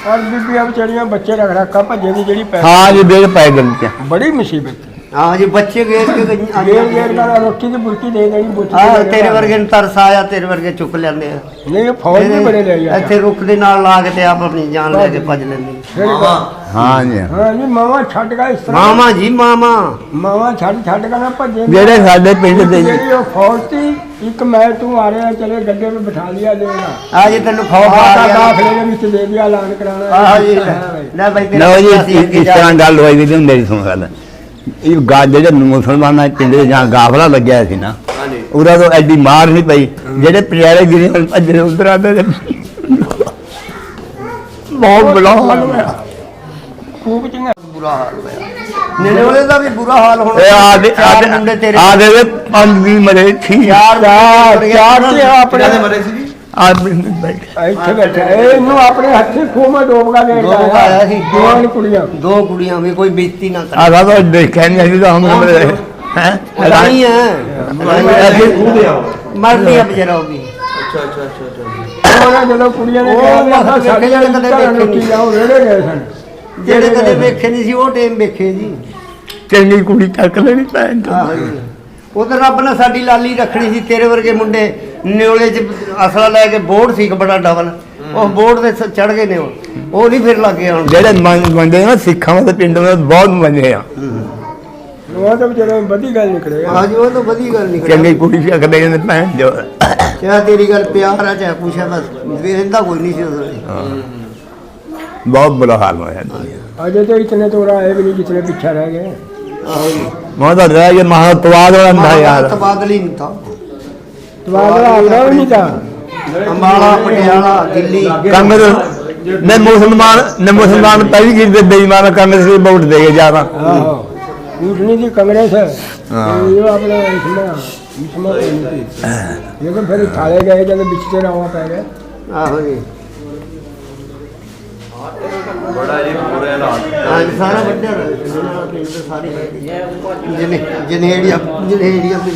ਔਰ ਬੀਬੀਆਂ ਵਿਚਾਰੀਆਂ ਬੱਚੇ ਰੱਖ ਰੱਖਾ ਭੱਜੇ ਦੀ ਜਿਹੜੀ ਪੈ ਹਾਂ ਜੀ ਬੇੜ ਪੈ ਗਈ ਕਿਆ ਬੜੀ ਮੁਸੀਬਤ ਹਾਂ ਜੀ ਬੱਚੇ ਗੇਰ ਕੇ ਗੇਰ ਗੇਰ ਦਾ ਰੋਟੀ ਦੀ ਬੁਰਕੀ ਦੇ ਦੇਣੀ ਬੁਰਕੀ ਹਾਂ ਤੇਰੇ ਵਰਗੇ ਨੂੰ ਤਰਸ ਆਇਆ ਤੇਰੇ ਵਰਗੇ ਚੁੱਕ ਲੈਂਦੇ ਆ ਨਹੀਂ ਫੌਜ ਵੀ ਬੜੇ ਲੈ ਗਿਆ ਇੱਥੇ ਰੁੱਖ ਦੇ ਨਾਲ ਲਾ ਕੇ ਤੇ ਆਪ ਆਪਣੀ ਜਾਨ ਲੈ ਕੇ ਭੱਜ ਲੈਂਦੇ ਮਾਮਾ ਹਾਂ ਜੀ ਹਾਂ ਜੀ ਮਾਵਾ ਛੱਡ ਗਿਆ ਇਸ ਤਰ੍ਹਾਂ ਮਾਮਾ ਜੀ ਮਾਮਾ ਮਾਵਾ ਛੱਡ ਕੇ ਨਾ ਭੱਜੇ ਜਿਹੜੇ ਸਾਡੇ ਪਿੰਡ ਦੇ ਜਿਹੜੀ ਉਹ ਫੌਜ ਸੀ ਇੱਕ ਮੈਂ ਤੂੰ ਆ ਰਿਹਾ ਚਲੇ ਗੱਡੇ 'ਤੇ ਬਿਠਾ ਲਿਆ ਦੇਗਾ ਆ ਜੀ ਤੈਨੂੰ ਖੌਫ ਆ ਆਹ ਗਿਆ ਦਾਖਲੇ ਦੇ ਵਿੱਚ ਦੇ ਦਿਆ ਐਲਾਨ ਕਰਾਉਣਾ ਆਹ ਜੀ ਲੈ ਬਾਈ ਤੇਰਾ ਲਓ ਜੀ ਬੱਚਾ ਸੀ ਅੱਗੇ ਇਸ ਜਾ ਤਰ੍ਹਾਂ ਗੱਲ ਹੋਈ ਵੀ ਮੇਰੀ ਸੁਣ ਗੱਲ ਇਹ ਜਿਹੜੇ ਮੁਸਲਮਾਨਾਂ ਦੇ ਪਿੰਡ ਜਾਂ ਗਾਫਲਾ ਲੱਗਿਆ ਸੀ ਨਾ ਹਾਂਜੀ ਉਹਦਾ ਤੋਂ ਐਡੀ ਮਾਰ ਨਹੀਂ ਪਈ ਜਿਹੜੇ ਪਿਆਰੇ ਗਿਰੇ ਭੱਜੇ ਉਧਰ ਆਦੇ ਬਹੁਤ ਬੁਰਾ ਹਾਲ ਹੋਇਆ ਖੂਬ ਚੰਗਾ ਬੁਰਾ ਹਾਲ ਹੋਇਆ ਨਿਰੋਲੇ ਦਾ ਵੀ ਬੁਰਾ ਹਾਲ ਹੋਣਾ ਇਹ ਆਦੇ ਚਾਰ ਮੁੰਡੇ ਤੇਰੇ ਆਦੇ ਪੰਜ ਵੀ ਮਰੇ ਠੀਕ ਚਾਰ ਚਾਰ ਤੇ ਆਪਣੇ ਕਿਹਨਾਂ ਦੇ ਮਰੇ ਸੀ ਜੀ ਆਦਮੀ ਇੱਥੇ ਬੈਠਾ ਇਹਨੂੰ ਆਪਣੇ ਹੱਥੀ ਖੂਹ ਮੇ ਡੋਬਗਾ ਦੇ ਦੋ ਆਇਆ ਸੀ ਜਵਾਨ ਕੁੜੀਆਂ ਦੋ ਕੁੜੀਆਂ ਵੀ ਕੋਈ ਬੇਇੱਜ਼ਤੀ ਨਾ ਕਰੇ ਆਦਾ ਤਾਂ ਦੇਖਿਆ ਨਹੀਂ ਅਸੀਂ ਤਾਂ ਹਮ ਮਰੇ ਹੈ ਨਹੀਂ ਹੈ ਮਰਦੀ ਆ ਬਜਰਾ ਉਹ ਵੀ ਅੱਛਾ ਅੱਛਾ ਅੱਛਾ ਅੱਛਾ ਉਹਨਾਂ ਜਦੋਂ ਕੁੜੀਆਂ ਨੇ ਉਹ ਕਿਹਾ ਮਸਾਂ ਸਾਡੇ ਵੇਖੇ ਨਾਲ ਕਦੇ ਕਦੇ ਵੇਖੇ ਰੋਟੀ ਨਹੀਂ। ਆਓ ਰੇੜੇ ਗਏ ਸਨ ਜਿਹੜੇ ਕਦੇ ਵੇਖੇ ਨਹੀਂ ਸੀ ਉਹ ਟਾਈਮ ਵੇਖੇ ਜੀ ਚੰਗੀ ਕੁੜੀ ਚੱਕ ਲੈਣੀ ਪੈਣ ਉਧਰ ਰੱਬ ਨੇ ਸਾਡੀ ਲਾਲੀ ਰੱਖਣੀ ਸੀ ਤੇਰੇ ਵਰਗੇ ਮੁੰਡੇ ਨਿਓਲੇ 'ਚ ਅਸਲਾ ਲੈ ਕੇ ਬੋਰਡ ਸੀ ਇੱਕ ਬੜਾ ਡਬਲ ਉਹ ਬੋਰਡ ਤੇ ਚੜ ਗਏ ਨੇ ਉਹ ਨਹੀਂ ਫਿਰ ਲੱਗੇ ਹੁਣ ਜਿਹੜੇ ਮੰਨਦੇ ਨਾ ਸਿੱਖਾਂ ਦੇ ਪਿੰਡ ਵਿੱਚ ਬਹੁਤ ਮੰਨੇ ਆ ਉਹ ਤਾਂ ਵਿਚਾਰੇ ਵਧੀ ਗੱਲ ਨਿਕਲੇਗਾ ਹਾਂਜੀ ਉਹ ਤਾਂ ਵਧੀਆ ਗੱਲ ਨਹੀਂ ਚੰਗੀ ਕੁੜੀ ਚੱਕ ਦੇ ਜਾਂਦੇ ਭੈਣ ਜੋ ਚਾਹੇ ਤੇਰੀ ਗੱਲ ਪਿਆਰ ਆ ਚਾਹੇ ਕੁਛ ਆ ਬਸ ਵੇਖਦਾ ਕੋਈ ਨਹੀਂ ਸੀ ਉਸ ਵੇਲੇ ਬਹੁਤ ਬੁਰਾ ਹਾਲ ਹੋਇਆ ਦੁਨੀਆ ਅਜੇ तो इतने तो आए भी नहीं जितने पीछे रह गए ਆਹੋ ਜੀ ਮੈਂ ਤਾਂ ਰਹਿ ਗਿਆ ਮਹਾ ਤਵਾਦ ਹੁੰਦਾ ਯਾਰ ਤਬਾਦਲੀ ਨਹੀਂ ਤਾਂ तुम्हारा आगरा भी नहीं था ਅੰਬਾਲਾ ਪਟਿਆਲਾ ਦਿੱਲੀ ਕਾਂਗਰਸ ਨੇ ਮੁਸਲਮਾਨ ਪਹਿਲੀ ਗਿਰ ਦੇ ਬੇਈਮਾਨ ਕਾਂਗਰਸ ਦੇ ਵੋਟ ਦੇ ਗਏ ਜ਼ਿਆਦਾ आहो उठनी थी कांग्रेस है हाँ। तो ये अपने इसमें कोई नहीं थी लेकिन फिर थाले गए जब बिछते रहा पै गए ਆਹੋ ਜੀ ਬੜਾ ਜੀ ਬੁਰੇ ਹਾਲਾਤ ਹਾਂਜੀ ਸਾਰਾ ਵੱਡਾ ਪਿੰਡ ਦੇ ਸਾਰੇ ਜਨੇੜੀਆ ਪਿੰਡ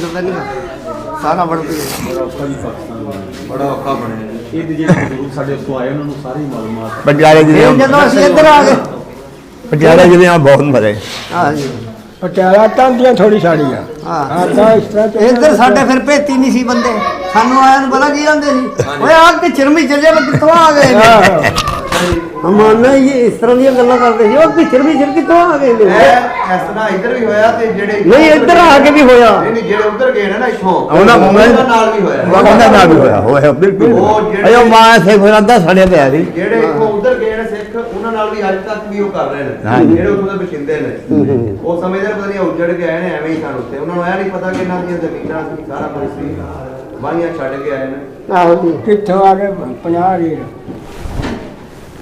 ਦਾ ਨਹੀਂ ਸਾਰਾ ਵੜ ਪਿਆ ਬੜਾ ਔਖਾ ਬਣਿਆ ਜੀ। ਇਹ ਜਿਹੜੇ ਬਜ਼ੁਰਗ ਸਾਡੇ ਉੱਥੋਂ ਆਏ ਉਹਨਾਂ ਨੂੰ ਸਾਰੀ ਮਾਲੂਮਾਤ ਪਟਿਆਲੇ ਫਿਰ ਜਿਹੜੇ ਜਦੋਂ ਅਸੀਂ ਇੱਧਰ ਆ ਗਏ ਪਟਿਆਲੇ ਜਿਹੜੇ ਆ ਬਹੁਤ ਮਰੇ ਹਾਂਜੀ पटियाला टांदियाँ थोड़ी साड़ियाँ ਹਾਂ आता इस तरह चलते ਇੱਧਰ ਸਾਡੇ ਫਿਰ ਭੇਤੀ ਨਹੀਂ ਸੀ ਬੰਦੇ ਸਾਨੂੰ ਆਇਆਂ ਨੂੰ ਪਤਾ ਕੀ ਜਾਂਦੇ ਸੀ ਓਏ ਆਹ ਕਿ ਚਰਮੀ ਚੱਲੇ ਕਿੱਥੋਂ ਆ ਗਏ ਨੇ आहो। ਮਾਨਾ ਇਹ ਇਸ ਤਰ੍ਹਾਂ ਦੀਆਂ ਗੱਲਾਂ ਕਰਦੇ ਸੀ ਉਹ ਕਿ ਚਰਮੀ ਕਿੱਥੋਂ ਆ ਗਏ ਨੇ ਇਹ ਇਸ ਤਰ੍ਹਾਂ ਇੱਧਰ ਵੀ ਹੋਇਆ ਤੇ ਜਿਹੜੇ ਨਹੀਂ ਇੱਧਰ ਆ ਕੇ ਵੀ ਹੋਇਆ ਨਹੀਂ ਜਿਹੜੇ ਉੱਧਰ ਗਏ ਨੇ ਨਾ ਇੱਥੋਂ ਉਹਨਾਂ ਨਾਲ ਵੀ ਹੋਇਆ ਉਹਨਾਂ ਨਾਲ ਵੀ ਹੋਇਆ ਬਿਲਕੁਲ ਉਹ ਜਿਹੜੇ- ਅਯੋ ਮਾਂ ਸੇ ਫਰਾਦਾ ਸੜਿਆ ਪਿਆ ਸੀ ਜਿਹੜੇ ਇੱਥੋਂ ਉੱਧਰ ਗਏ ਨੇ ਸਿੱਖ ਉਹਨਾਂ ਨਾਲ ਵੀ ਅੱਜ ਤੱਕ ਵੀ ਉਹ ਕਰ ਰਹੇ ਨੇ ਹਾਂਜੀ। ਜਿਹੜੇ ਉੱਥੋਂ ਦੇ ਬਸ਼ਿੰਦੇ ਨੇ ਉਹ ਸਮਝਦੇ ਨੇ ਪਤਾ ਨਹੀਂ ਉੱਜੜ ਕੇ ਆਏ ਨੇ ਐਵੇਂ ਹੀ ਸਾਨੂੰ ਉੱਤੇ ਉਹਨਾਂ ਨੂੰ ਇਹ ਨਹੀਂ ਪਤਾ ਕਿ ਇਹਨਾਂ ਦੀਆਂ ਜ਼ਮੀਨਾਂ ਸੀ ਸਾਰਾ ਕੁਝ ਸੀ ਬਾਈਆਂ ਛੱਡ ਕੇ ਆਏ ਨੇ ਆਹੋ ਜੀ कितों आ गए 50 रीड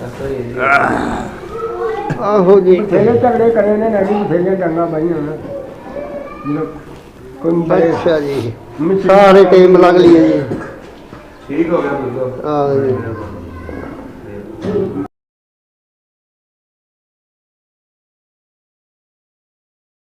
ਐਸਾ ਹੀ ਹੈ ਜੀ। ਆਹੋ ਜੀ बथेरे झगड़े करे ने नहीं बथेरियां डंगा बाई होना कोई बड़े ਅੱਛਾ ਜੀ ਸਾਰੇ ਟਾਈਮ ਲੱਗ ਲਈ ਜੀ ਠੀਕ ਹੋ ਗਿਆ ਬਿਲਕੁਲ ਆਹੋ ਜੀ